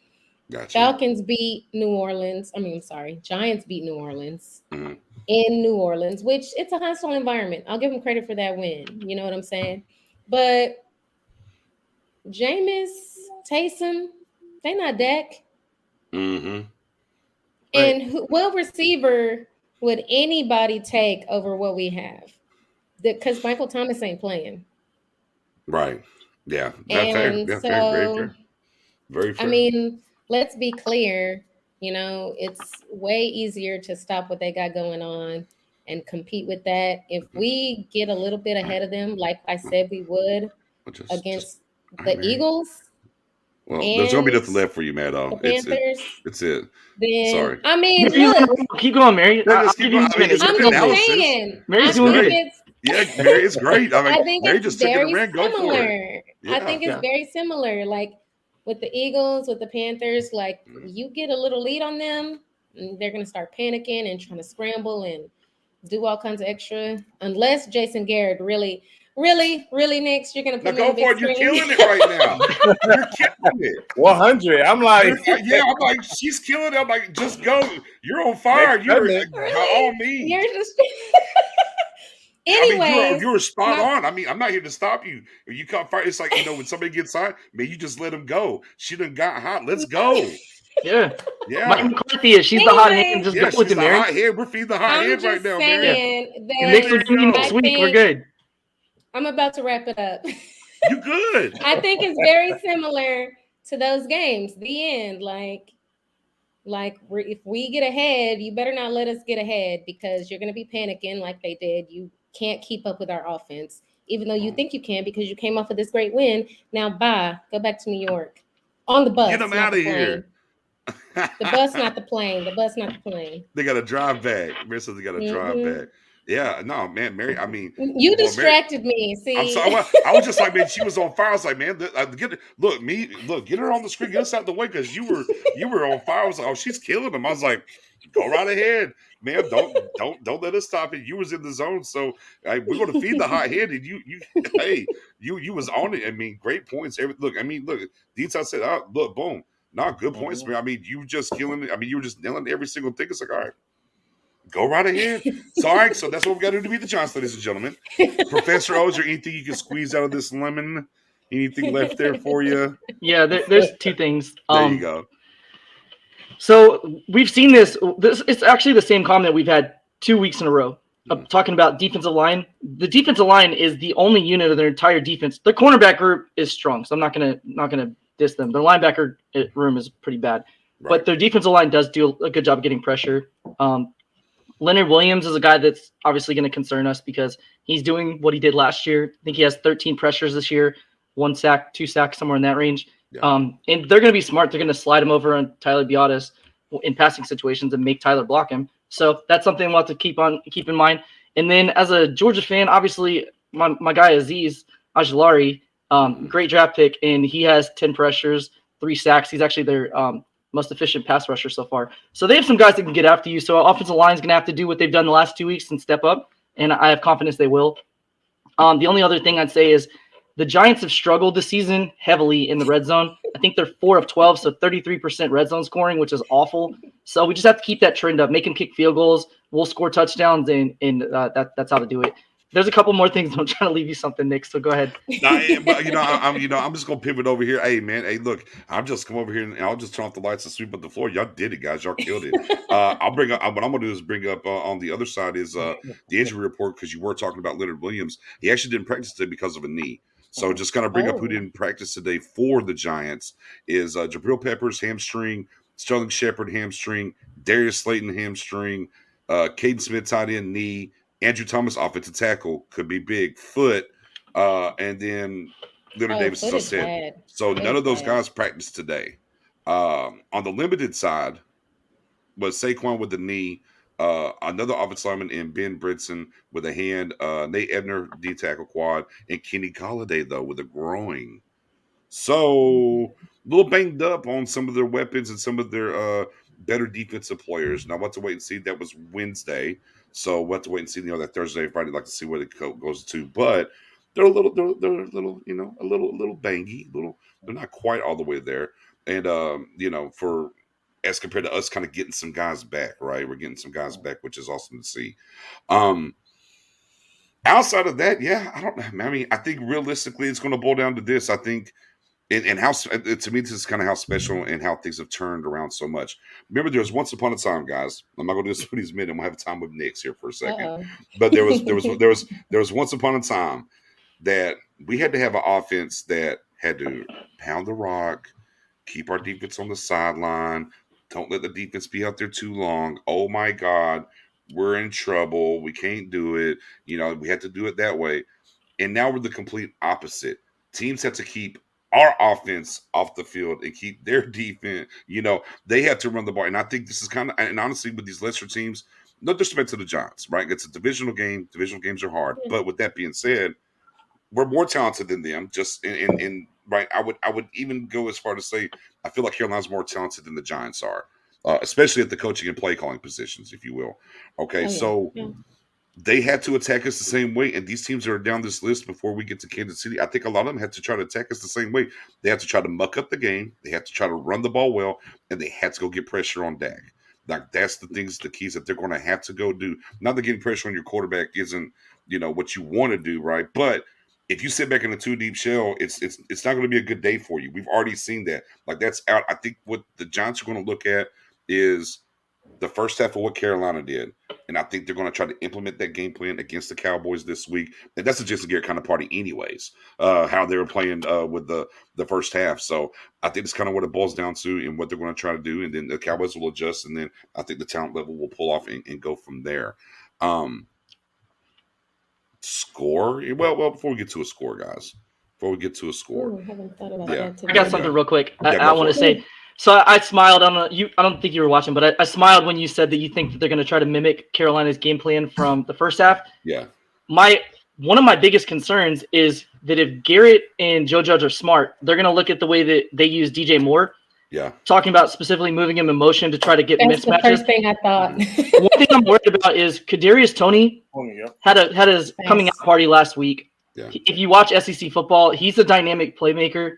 Gotcha. Giants beat New Orleans in New Orleans, which it's a hostile environment. I'll give them credit for that win. You know what I'm saying? But Jameis, Taysom, they not Dak. Mm-hmm. And what receiver would anybody take over what we have? Because Michael Thomas ain't playing. Right. Yeah. That's fair. Yeah, so, very fair. Very fair. I mean, let's be clear. It's way easier to stop what they got going on and compete with that. If we get a little bit ahead of them, like I said we would against the Eagles. Well, there's gonna be nothing left for you, Maddo. It's it. Then, sorry. I mean, look, keep going, Mary. I'm just saying. Mary's doing good. Yeah, Mary, it's great. I think Mary it's just took it very and ran. Go for similar. it. I think it's very similar. Like with the Eagles, with the Panthers, like you get a little lead on them, and they're gonna start panicking and trying to scramble and do all kinds of extra. Unless Jason Garrett really, Nix, you're gonna put go for it. You're killing it right now. You're killing it. 100. I'm like, I'm like, she's killing it. I'm like, just go. You're on fire. You're by all means. You're just. Anyway, you were spot on. I mean, I'm not here to stop you. If you come fire, it's like when somebody gets hot, man, you just let them go. She done got hot. Let's go. Yeah. Mike McCarthy she's the hot hand. Just go with it, Mary. Hot head. We're feeding the hot hand right now, Mary. Next week, we're good. I'm about to wrap it up. You good? I think it's very similar to those games. The end, like if we get ahead, you better not let us get ahead, because you're going to be panicking like they did. You can't keep up with our offense, even though you think you can, because you came off of this great win. Now, go back to New York. On the bus. Get them not out the of plane. here. The bus, not the plane. The bus, not the plane. They got to drive back. Mary says they got to drive back. Yeah, no, man, Mary. I mean, you well, distracted me. See, I'm sorry. I was just like, man, she was on fire. I was like, man, get her on the screen, get us out the way because you were on fire. I was like, oh, she's killing them. I was like, go right ahead, man. Don't let us stop it. You was in the zone, so we're going to feed the hot head, and you was on it. I mean, great points. Look, Detail said, look, boom, not good points, man. I mean, you just killing it. I mean, you were just nailing every single thing. It's like, all right. Go right ahead. Sorry, so that's what we got to do to beat the Giants, ladies and gentlemen. Professor O, is there anything you can squeeze out of this lemon? Anything left there for you? Yeah, there's two things. There you go. So we've seen this. It's actually the same comment we've had 2 weeks in a row. Talking about defensive line. The defensive line is the only unit of their entire defense. The cornerback group is strong, so I'm not gonna diss them. Their linebacker room is pretty bad, right. But their defensive line does do a good job of getting pressure. Leonard Williams is a guy that's obviously going to concern us because he's doing what he did last year. I think he has 13 pressures this year, 1 sack, 2 sacks, somewhere in that range. Yeah. And they're going to be smart. They're going to slide him over on Tyler Biadasz in passing situations and make Tyler block him. So that's something we'll have to keep in mind. And then as a Georgia fan, obviously my guy Azeez Ojulari, great draft pick, and he has 10 pressures, 3 sacks. He's actually their most efficient pass rusher so far. So they have some guys that can get after you. So offensive line is going to have to do what they've done the last 2 weeks and step up, and I have confidence they will. The only other thing I'd say is the Giants have struggled this season heavily in the red zone. I think they're 4 of 12, so 33% red zone scoring, which is awful. So we just have to keep that trend up, make them kick field goals. We'll score touchdowns, and that's how to do it. There's a couple more things. I'm trying to leave you something, Nick, so go ahead. But I'm just gonna pivot over here. Hey, man, hey, look, I'm just come over here and I'll just turn off the lights and sweep up the floor. Y'all did it, guys. Y'all killed it. I'll bring up what I'm gonna do is bring up on the other side is the injury report because you were talking about Leonard Williams. He actually didn't practice today because of a knee. So just kind of bring up who didn't practice today for the Giants is Jabril Peppers hamstring, Sterling Shepard hamstring, Darius Slayton hamstring, Caden Smith tight end knee. Andrew Thomas, offensive tackle, could be big. Foot, and then Leonard Davis, as I said. Bad. So none of those guys practiced today. On the limited side was Saquon with the knee, another offensive lineman in Ben Bridson with a hand, Nate Ebner, D-tackle quad, and Kenny Golladay, though, with a groin. So a little banged up on some of their weapons and some of their better defensive players. Now, we'll have to wait and see. That was Wednesday. So we'll have to wait and see, that Thursday, Friday, like to see where it goes to. But they're a little, a little bangy. They're not quite all the way there. And for as compared to us, kind of getting some guys back, right? We're getting some guys back, which is awesome to see. Outside of that, yeah, I don't know. I mean, I think realistically, it's going to boil down to this. I think. And how, to me, this is kind of how special and how things have turned around so much. Remember, there was once upon a time, guys. I'm not going to do this for these minutes. I'm going to have time with Knicks here for a second. Uh-oh. But there was once upon a time that we had to have an offense that had to pound the rock, keep our defense on the sideline, don't let the defense be out there too long. Oh my God, we're in trouble. We can't do it. We had to do it that way. And now we're the complete opposite. Teams have to keep our offense off the field and keep their defense, they have to run the ball. And I think this is kind of, and honestly, with these lesser teams, no disrespect to the Giants, right? It's a divisional game. Divisional games are hard. But with that being said, we're more talented than them. Just in right. I would even go as far to say, I feel like Carolina's more talented than the Giants are, especially at the coaching and play calling positions, if you will. Okay. They had to attack us the same way, and these teams that are down this list before we get to Kansas City, I think a lot of them had to try to attack us the same way. They had to try to muck up the game. They had to try to run the ball well, and they had to go get pressure on Dak. Like, that's the keys that they're going to have to go do. Not that getting pressure on your quarterback isn't, what you want to do, right? But if you sit back in a 2-deep shell, it's not going to be a good day for you. We've already seen that. Like, that's out. I think what the Giants are going to look at is the first half of what Carolina did. And I think they're going to try to implement that game plan against the Cowboys this week. And that's a Jason Garrett kind of party anyways, how they were playing with the first half. So I think it's kind of what it boils down to and what they're going to try to do. And then the Cowboys will adjust. And then I think the talent level will pull off and go from there. Score? Well, before we get to a score, guys, before we get to a score. Ooh, I haven't thought about Yeah. that today. I got something real quick. Yeah, I go want for to say. So I smiled. I don't think you were watching, but I smiled when you said that you think that they're going to try to mimic Carolina's game plan from the first half. Yeah. One of my biggest concerns is that if Garrett and Joe Judge are smart, they're going to look at the way that they use DJ Moore. Yeah. Talking about specifically moving him in motion to try to get That's mismatches. the first thing I thought. One thing I'm worried about is Kadarius Toney had his coming out party last week. Yeah. If you watch SEC football, he's a dynamic playmaker.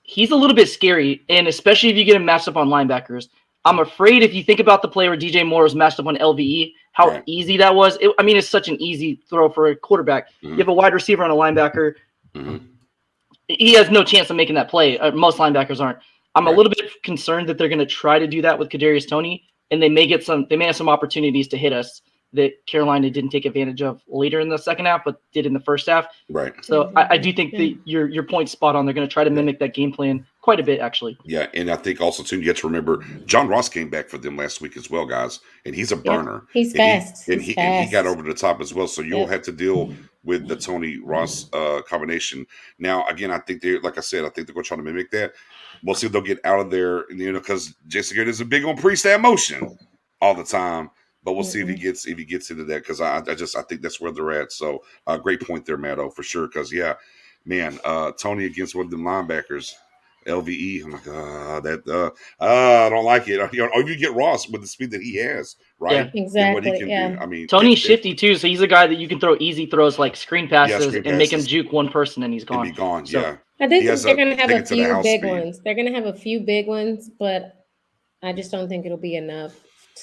He's a little bit scary, and especially if you get him matched up on linebackers. I'm afraid if you think about the play where DJ Moore was matched up on LVE, how easy that was. It's such an easy throw for a quarterback. You have a wide receiver and a linebacker. He has no chance of making that play. Most linebackers aren't. I'm a little bit concerned that they're going to try to do that with Kadarius Toney, and they may have some opportunities to hit us that Carolina didn't take advantage of later in the second half, but did in the first half. Right. So I do think that your point's spot on. They're going to try to mimic that game plan quite a bit, actually. Yeah, and I think also, too, you have to remember, John Ross came back for them last week as well, guys, and he's a burner. He's fast. And he got over the top as well, so you'll have to deal with the Toney Ross combination. Now, again, I think they're going to try to mimic that. We'll see if they'll get out of there, because Jason Garrett is a big on pre-snap motion all the time. But we'll see if he gets into that, because I think that's where they're at. So great point there, Matto, for sure. Because Toney against one of them linebackers, LVE. I'm like, I don't like it. Or you get Ross with the speed that he has, right? Yeah, exactly. What he can do. Tony's shifty too, so he's a guy that you can throw easy throws like screen passes and make him juke one person and he's gone. And be gone. So, I think they're going to have a few big ones. They're going to have a few big ones, but I just don't think it'll be enough.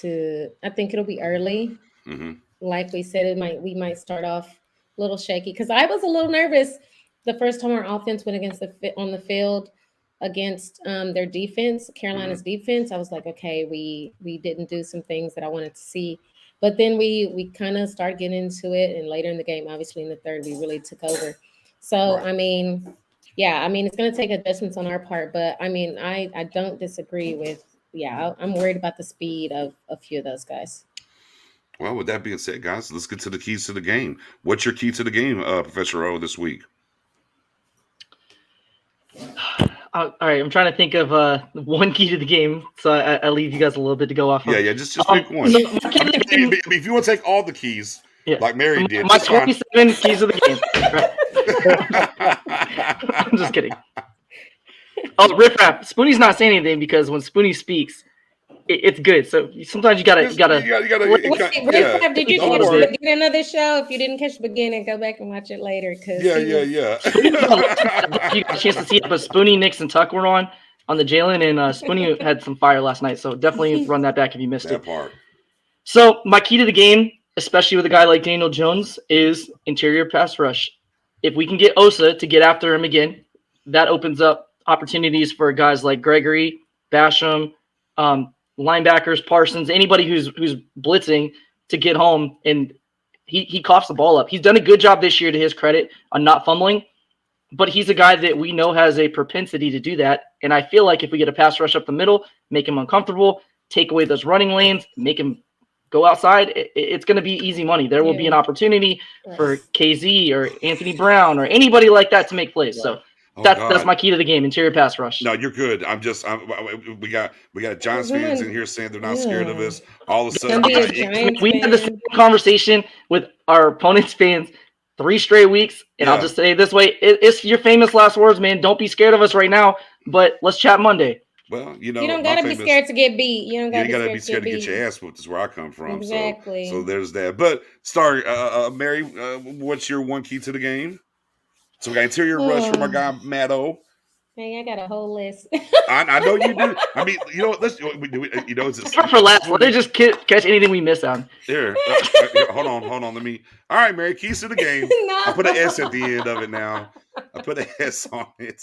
I think it'll be early. Like we said, we might start off a little shaky, because I was a little nervous the first time our offense went on the field against their defense, Carolina's defense. I was like, okay, we didn't do some things that I wanted to see, but then we kind of started getting into it, and later in the game, obviously in the third, we really took over. So it's going to take adjustments on our part, but I don't disagree with. I'm worried about the speed of a few of those guys. Well, with that being said, guys, let's get to the keys to the game. What's your key to the game, Professor O, this week? All right, I'm trying to think of one key to the game, so I leave you guys a little bit to go off of. Yeah, just pick one. So if you want to take all the keys, like Mary did. My 27 keys of the game. Right. I'm just kidding. Oh, Riff Raff. Spoonie's not saying anything because when Spoonie speaks, it's good. So sometimes you gotta. Riff Raff, did you catch the beginning of this show? If you didn't catch the beginning, go back and watch it later. You got a chance to see it, but Spoonie, Nix, and Tuck were on the Jaylon, and Spoonie had some fire last night. So definitely run that back if you missed it. Part. So my key to the game, especially with a guy like Daniel Jones, is interior pass rush. If we can get Osa to get after him again, that opens up opportunities for guys like Gregory, Basham, linebackers, Parsons, anybody who's blitzing to get home, and he coughs the ball up. He's done a good job this year, to his credit, on not fumbling, but he's a guy that we know has a propensity to do that, and I feel like if we get a pass rush up the middle, make him uncomfortable, take away those running lanes, make him go outside, it's going to be easy money. There will be an opportunity for KZ or Anthony Brown or anybody like that to make plays. So that's my key to the game, interior pass rush. No, you're good. We got Giants fans in here saying they're not scared of us. All of a sudden, we had the same conversation with our opponents' fans 3 straight weeks, and I'll just say it this way: it's your famous last words, man. Don't be scared of us right now, but let's chat Monday. Well, you don't gotta be scared to get beat. You don't gotta be scared to get your ass whooped. Is where I come from. Exactly. So there's that. But Mary, what's your one key to the game? So we got interior rush from our guy Matto. Hey, I got a whole list. I know you do. I mean, let's do it. It's just for last. Let me just catch anything we miss on. Here, hold on. All right, Mary, keys to the game. No. I put an S at the end of it now. I put an S on it.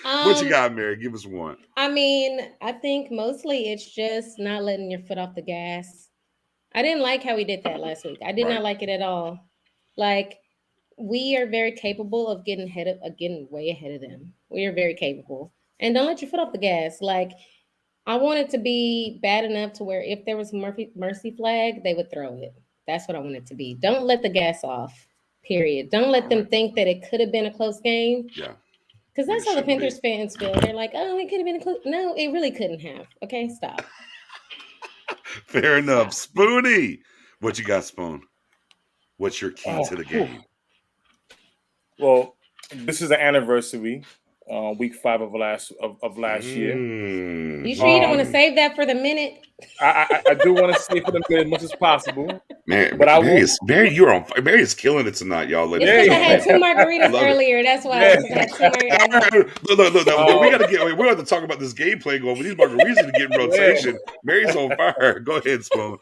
What you got, Mary? Give us one. I think mostly it's just not letting your foot off the gas. I didn't like how we did that last week. I did not like it at all. Like, we are very capable of getting way ahead of them. We are very capable. And don't let your foot off the gas. Like, I want it to be bad enough to where if there was a mercy flag, they would throw it. That's what I want it to be. Don't let the gas off, Period. Don't let them think that it could have been a close game. Yeah. Because that's how the Panthers fans feel. They're like, oh, it could have been a close. No, it really couldn't have. Okay, stop. Fair enough. Spoonie, what you got, Spoon? What's your key to the game? Well, this is the anniversary, week 5 of last year. You sure you don't want to save that for the minute? I do want to save for the minute as much as possible. Man, but Mary is killing it tonight, y'all. It's because I had 2 margaritas earlier. That's why I had 2 margaritas. Look, we have to talk about this gameplay going, but these margaritas are getting rotation. Mary's on fire. Go ahead, Spoon.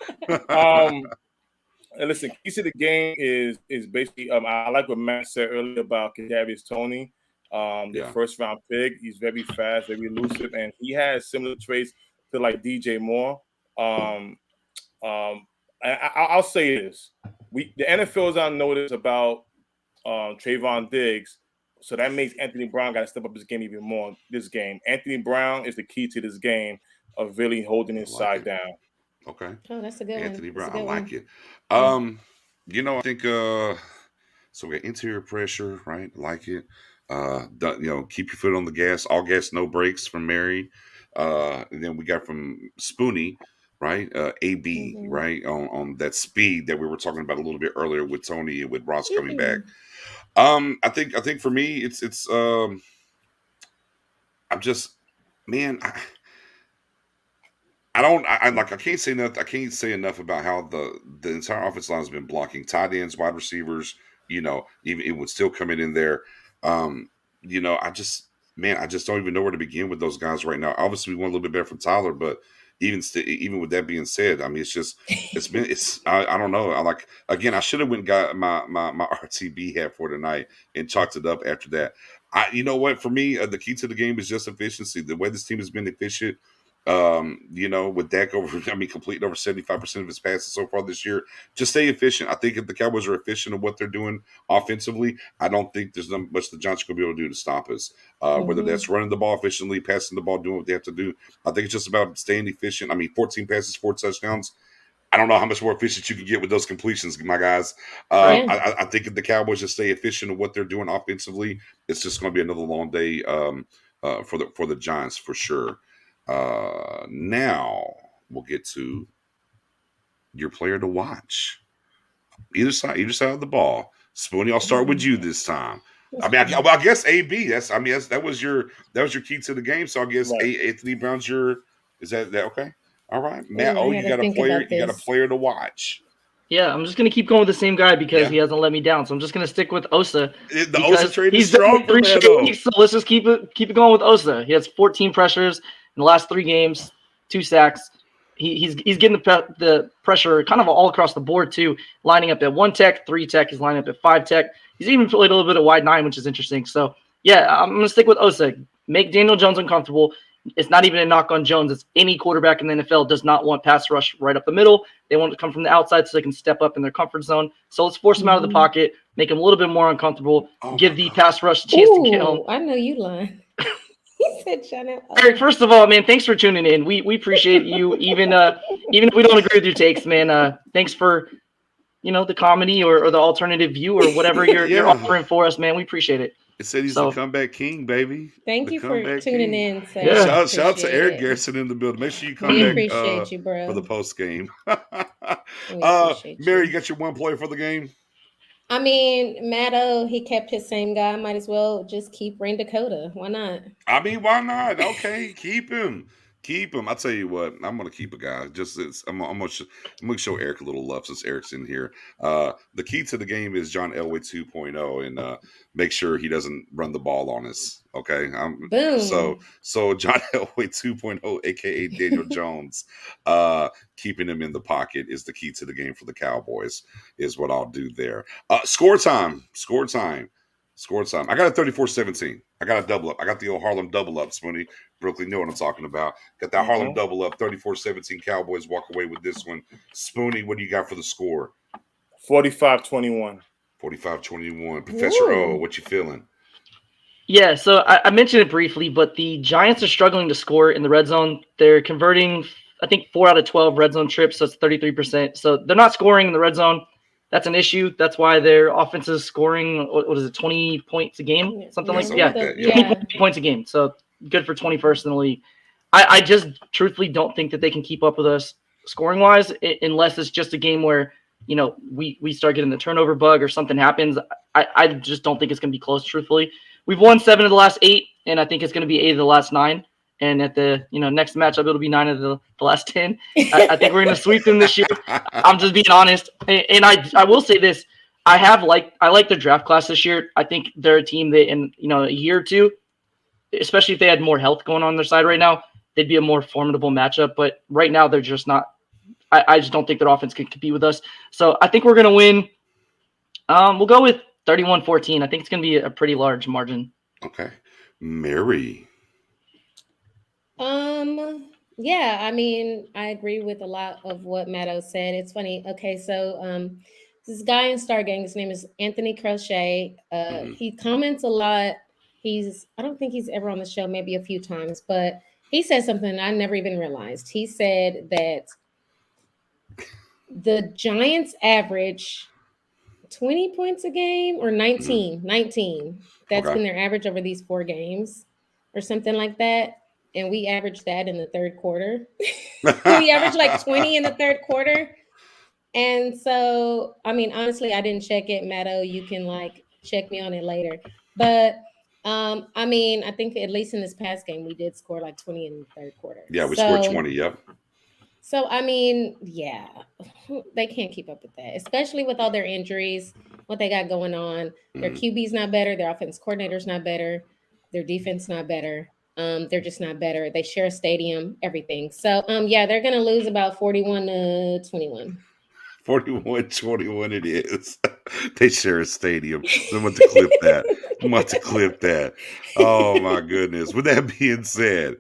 And listen, key to the game is basically I like what Matt said earlier about Kadarius Toney, the first round pick. He's very fast, very elusive, and he has similar traits to like DJ Moore. I'll say this: the NFL is on notice about Trayvon Diggs, so that makes Anthony Brown got to step up his game even more. This game, Anthony Brown is the key to this game of really holding his side down. Okay. Oh, that's a good Anthony one. Brown, I like it. I think so we got interior pressure, right? Like it. Keep your foot on the gas, all gas, no brakes from Mary. And then we got from Spoonie, right? AB, right? On that speed that we were talking about a little bit earlier with Tony and with Ross coming back. I think for me it's I'm just, man, I can't say enough. I can't say enough about how the entire offensive line has been blocking tight ends, wide receivers. Even it would still come in there. I just don't even know where to begin with those guys right now. Obviously, we want a little bit better from Tyler, but even with that being said, I mean, I don't know. I should have went and got my RTB hat for tonight and chalked it up after that. You know what? For me, the key to the game is just efficiency. The way this team has been efficient. With Dak completing over 75% of his passes so far this year, just stay efficient. I think if the Cowboys are efficient in what they're doing offensively, I don't think there's not much the Giants are going to be able to do to stop us. Whether that's running the ball efficiently, passing the ball, doing what they have to do. I think it's just about staying efficient. 14 passes, 4 touchdowns. I don't know how much more efficient you can get with those completions, my guys. I think if the Cowboys just stay efficient in what they're doing offensively, it's just going to be another long day for the Giants for sure. Now we'll get to your player to watch. Either side of the ball. Spoonie, I'll start with you this time. I guess AB. That was your key to the game. So I guess Anthony Brown's is that okay? All right, Matt. You got a player. You got a player to watch. Yeah, I'm just gonna keep going with the same guy because he hasn't let me down. So I'm just gonna stick with Osa. The Osa trade is strong for that, though. So let's just keep it going with Osa. He has 14 pressures in the last 3 games, 2 sacks. He's getting the pressure kind of all across the board too. Lining up at 1 tech, 3 tech. He's lining up at 5 tech. He's even played a little bit of wide 9, which is interesting. So yeah, I'm gonna stick with Osa. Make Daniel Jones uncomfortable. It's not even a knock on Jones. It's any quarterback in the NFL does not want pass rush right up the middle. They want to come from the outside so they can step up in their comfort zone. So let's force them out of the pocket, make them a little bit more uncomfortable, give the pass rush a chance to kill. I know you lying. He said, "Shut up." Eric, first of all, man, thanks for tuning in. We appreciate you, even if we don't agree with your takes, man. Thanks for the comedy or the alternative view or whatever you're offering for us, man. We appreciate it. It said he's the comeback king, baby. Thank you for tuning in. So shout out to Eric Garrison in the building. Make sure you come back appreciate you, bro. for the post game. Mary, you got your one player for the game? Matto, he kept his same guy. Might as well just keep Rain Dakota. Why not? Why not? Okay, keep him. Keep him. I'll tell you what, I'm going to keep a guy. I'm going to show Eric a little love since Eric's in here. The key to the game is John Elway 2.0, and make sure he doesn't run the ball on us. Okay. Boom. So John Elway 2.0, aka Daniel Jones, keeping him in the pocket is the key to the game for the Cowboys. Is what I'll do there. Score time. I got a 34-17. I got a double up. I got the old Harlem double up, Spoonie. Brooklyn, know what I'm talking about. Got that Harlem double up. 34-17. Cowboys walk away with this one. Spoonie, what do you got for the score? 45-21. 45-21. Professor O, what you feeling? Yeah, so I mentioned it briefly, but the Giants are struggling to score in the red zone. They're converting, I think, 4 out of 12 red zone trips, so it's 33%. So they're not scoring in the red zone. That's an issue. That's why their offense is scoring, what is it, 20 points a game? Something like that. Yeah. 20 points a game. So good for 21st in the league. I just truthfully don't think that they can keep up with us scoring-wise unless it's just a game where, we start getting the turnover bug or something happens. I just don't think it's going to be close, truthfully. We've won 7 of the last 8, and I think it's going to be 8 of the last 9. And at the next matchup, it'll be 9 of the last 10. I think we're going to sweep them this year. I'm just being honest. And I will say this. I like their draft class this year. I think they're a team that in a year or two, especially if they had more health going on their side right now, they'd be a more formidable matchup. But right now, they're just not. I just don't think their offense can compete with us. So I think we're going to win. We'll go with 31-14. I think it's going to be a pretty large margin. Okay. Mary. Yeah, I mean, I agree with a lot of what Matto said. It's funny. Okay, so this guy in Stargang, his name is Anthony Crochet. He comments a lot. I don't think he's ever on the show, maybe a few times, but he said something I never even realized. He said that the Giants average 20 points a game or 19. That's been their average over these 4 games or something like that. And we averaged that in the third quarter. We averaged like 20 in the third quarter. And so, I mean, honestly, I didn't check it. Matto, you can check me on it later. But I mean, I think at least in this past game, we did score like 20 in the third quarter. Yeah, we scored 20, yep. So, I mean, yeah, they can't keep up with that, especially with all their injuries, what they got going on. Their QB's not better. Their offense coordinator's not better. Their defense not better. They're just not better. They share a stadium, everything. So, yeah, they're going to lose about 41-21. 41-21 it is. They share a stadium. I'm about to clip that. Oh, my goodness. With that being said,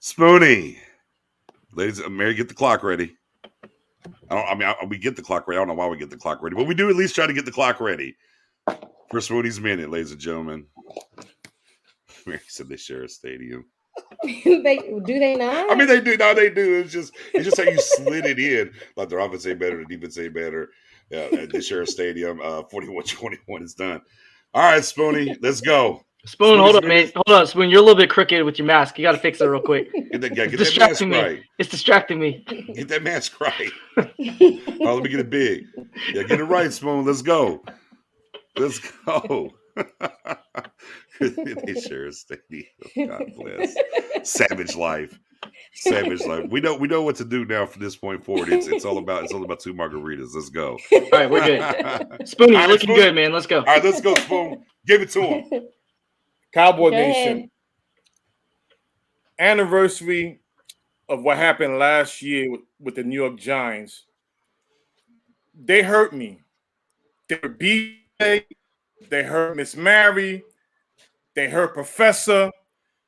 Spoonie, ladies, Mary, get the clock ready. We get the clock ready. I don't know why we get the clock ready, but we do at least try to get the clock ready for Spoonie's Minute, ladies and gentlemen. Mary said they share a stadium. Do they not? I mean, they do. No, they do. It's just how you slid it in. Like their offense ain't better, the defense ain't better. Yeah, they share a stadium. 41-21 is done. All right, Spoonie, let's go. Spoon, hold on, man. Hold on, Spoon. You're a little bit crooked with your mask. You got to fix it real quick. Get that mask right. It's distracting me. Get that mask right. All right, let me get it big. Yeah, get it right, Spoon. Let's go. Let's go. They share a stadium. God bless. Savage life. We know what to do now from this point forward. It's all about 2 margaritas. Let's go. All right, we're good. Spoonie, you're looking good, man. Let's go. All right, let's go, Spoon. Give it to him. Cowboy Nation. Anniversary of what happened last year with the New York Giants. They hurt me. They hurt BJ. They hurt Miss Mary. They hurt Professor.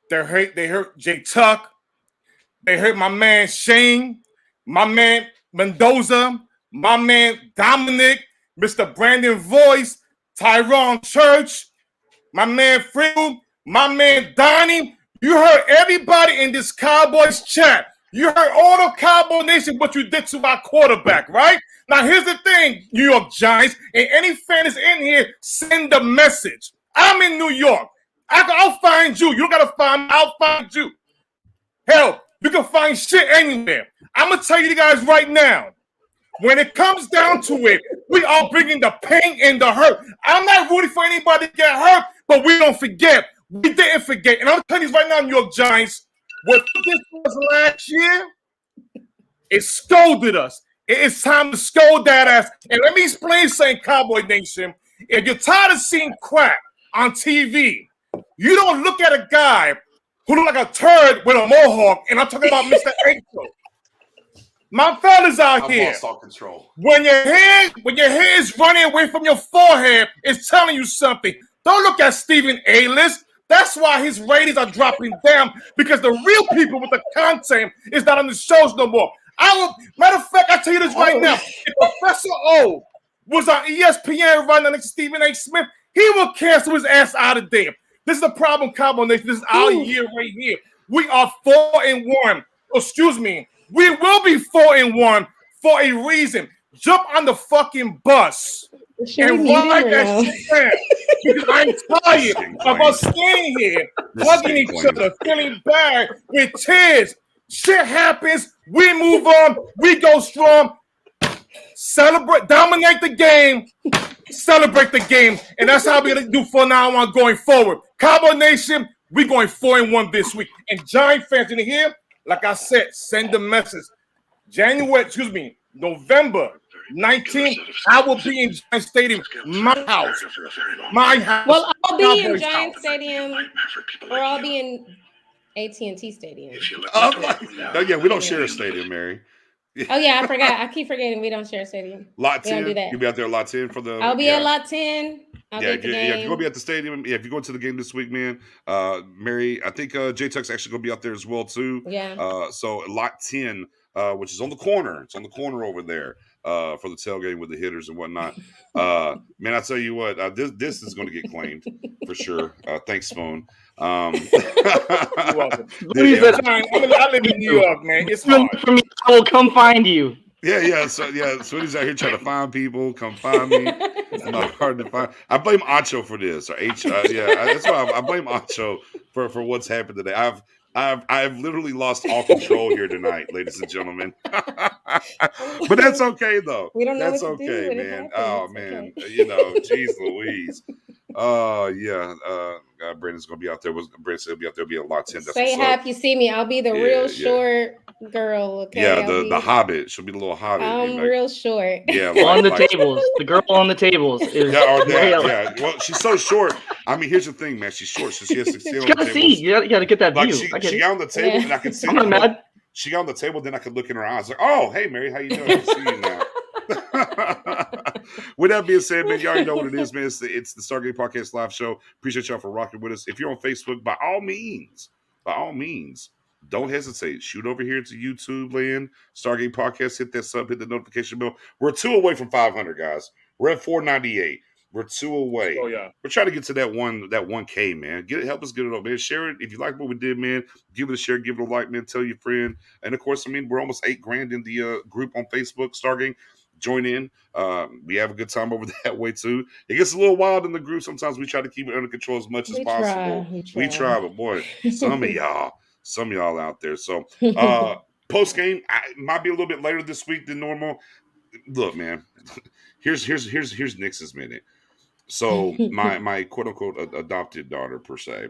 They hurt Jay Tuck. They hurt my man Shane, my man Mendoza, my man Dominic, Mr. Brandon Voice, Tyrone Church, my man Frill, my man Donnie. You heard everybody in this Cowboys chat. You heard all the Cowboy Nation what you did to our quarterback, right? Now, here's the thing, New York Giants, and any fan that's in here, send the message. I'm in New York. I'll find you. You don't got to find me. I'll find you. Hell, you can find shit anywhere. I'm going to tell you guys right now, when it comes down to it, we are bringing the pain and the hurt. I'm not rooting for anybody to get hurt, but we don't forget. We didn't forget. And I'm telling you right now, New York Giants, what this was last year, it scolded us. It is time to scold that ass. And let me explain something, Cowboy Nation. If you're tired of seeing crap on TV, you don't look at a guy who look like a turd with a mohawk, and I'm talking about Mr. Angel. My fellas out here, lost all control. When your hair is running away from your forehead, it's telling you something. Don't look at Stephen A-list. That's why his ratings are dropping down, because the real people with the content is not on the shows no more. Matter of fact, I tell you this right now. If Professor O was on ESPN right next to Stephen A. Smith, he will cancel his ass out of there. This is the problem, Cowboy Nation. This is our year right here. We are 4-1. Excuse me. We will be 4-1 for a reason. jump on the fucking bus and ride that shit down. Because I'm tired of us staying here, hugging each other, feeling bad with tears. Shit happens. We move on. We go strong. Celebrate, dominate the game, celebrate the game, and that's how we're gonna do from now on going forward. Cowboy Nation, we're going 4-1 this week. And Giant fans in here, like I said, send the message. November 19th, I will be in Giant Stadium, my house. Well, I'll be in Giant Stadium, or I'll be in AT&T Stadium. No, yeah, we don't share a stadium, Mary. Oh yeah, I forgot. I keep forgetting we don't share a stadium. Lot 10. We don't do that. You'll be out there at Lot 10 for the. I'll be at Lot 10. I'll be at the game. If you're gonna be at the stadium, if you go to the game this week, man, Mary, I think J-Tuck's actually gonna be out there as well too. Yeah. So Lot 10, which is on the corner. It's on the corner over there for the tailgate with the hitters and whatnot. Man, I tell you what, this is gonna get claimed for sure. Thanks, Spoon. You're welcome. I live in New York, man. It's hard. For me, I will come find you. Yeah. So Sweeney's out here trying to find people. Come find me. It's not hard to find. I blame Acho for this, or H. That's why I blame Acho for what's happened today. I've literally lost all control here tonight, ladies and gentlemen. But that's okay though. We don't know that's what to okay, do man. Oh man, geez Louise. Brandon's gonna be out there. Brandon said he'll be out there. Be a lot 10. Say hi if you see me. I'll be the real short girl. Okay. Yeah, the Hobbit. She'll be the little Hobbit. I'm real short. Yeah, on the tables. The girl on the tables is. Yeah. Well, she's so short. I mean, here's the thing, man. She's short, so she has to sit on the table. You gotta get that view. She got on the table, and I can see. I'm not mad. She got on the table, then I could look in her eyes like, "Oh, hey, Mary, how you doing? I see you now." With that being said, man, you already know what it is, man. It's the Stargate Podcast live show. Appreciate y'all for rocking with us. If you're on Facebook, by all means, don't hesitate. Shoot over here to YouTube land, Stargate Podcast. Hit that sub, hit the notification bell. We're 2 away from 500, guys. We're at 498. We're 2 away. Oh yeah. We're trying to get to that 1K, man. Help us get it up, man. Share it if you like what we did, man. Give it a share, give it a like, man. Tell your friend. And of course, I mean, we're almost $8,000 in the group on Facebook, Stargate. Join in. We have a good time over that way too. It gets a little wild in the group. Sometimes we try to keep it under control as much as possible. We try, but boy, some of y'all out there. So post game, might be a little bit later this week than normal. Look, man, here's Nix's minute. So my quote unquote adopted daughter per se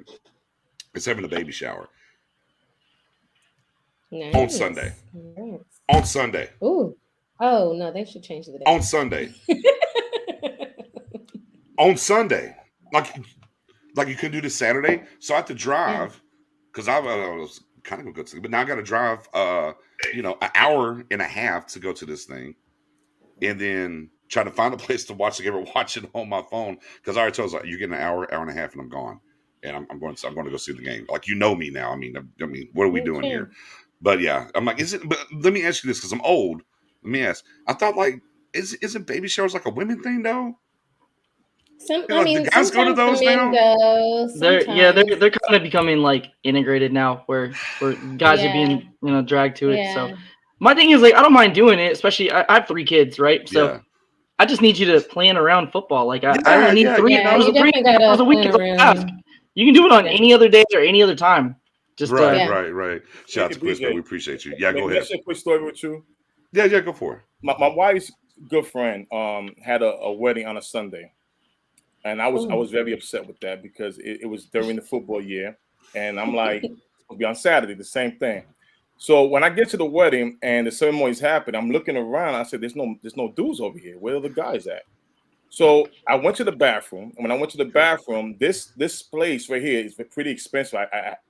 is having a baby shower on Sunday. Nice. On Sunday. Ooh. Oh no, they should change the day. On Sunday. On Sunday. Like you couldn't do this Saturday. So I have to drive because I was kind of gonna go to, but now I gotta drive an hour and a half to go to this thing. And then try to find a place to watch the game or watch it on my phone. Because I already told you, you get an hour and a half and I'm gone. And I'm going to go see the game. Like, you know me now. I mean, what are we doing here? But yeah, I'm like, but let me ask you this, because I'm old. Let me ask. I thought, like, isn't baby showers like a women thing though? The guys go to those now. They're kind of becoming like integrated now, where guys are being dragged to it. So my thing is, like, I don't mind doing it, especially I have 3 kids, right? So I just need you to plan around football. Like I only need 3 hours a week. You can do it on any other day or any other time. Just right. Shout out to Chris, man. We appreciate you. Yeah, go ahead. Can I share a quick story with you? Yeah, go for it. My wife's good friend had a wedding on a Sunday, and I was very upset with that because it was during the football year, and I'm like, it'll be on Saturday, the same thing. So when I get to the wedding and the ceremony's happening, I'm looking around. I said, "There's no dudes over here. Where are the guys at?" So I went to the bathroom, and when I went to the bathroom, this place right here is pretty expensive.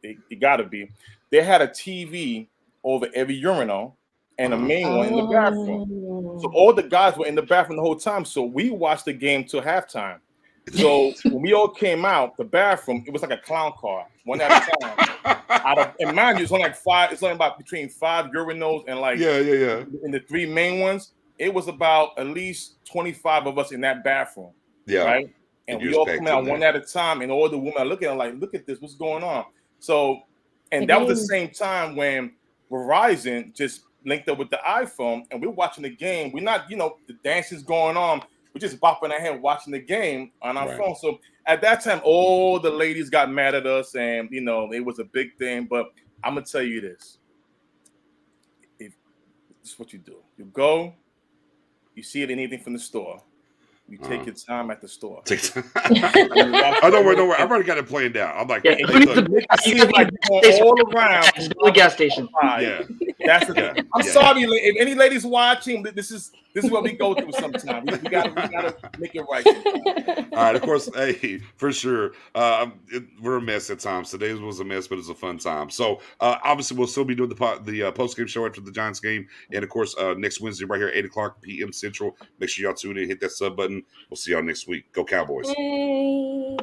It gotta be. They had a TV over every urinal and a main one in the bathroom. So all the guys were in the bathroom the whole time. So we watched the game till halftime. So when we all came out the bathroom, it was like a clown car, one at a time. And mind you, it's only like 5. It's only about between 5 urinals and like in the 3 main ones. It was about at least 25 of us in that bathroom. Yeah. Right. And we all come out one at a time, and all the women are looking at like, look at this, what's going on? So, and that was the same time when Verizon just linked up with the iPhone, and we're watching the game. We're not, the dancing's going on. We're just bopping our head watching the game on our phone. So at that time, all the ladies got mad at us, and it was a big thing. But I'm gonna tell you this: this is what you do. You go, you see anything from the store. You take your time at the store. Oh, don't worry. I've already got it planned out. I'm like, yeah, all around the gas station. Yeah, that's the thing. I'm sorry, if any ladies watching, this is what we go through sometimes. We gotta make it right. All right, of course, hey, for sure. We're a mess at times. Today was a mess, but it's a fun time. So obviously, we'll still be doing the post game show after the Giants game, and of course, next Wednesday right here, 8:00 p.m. Central. Make sure y'all tune in, hit that sub button. We'll see y'all next week. Go Cowboys. Hey.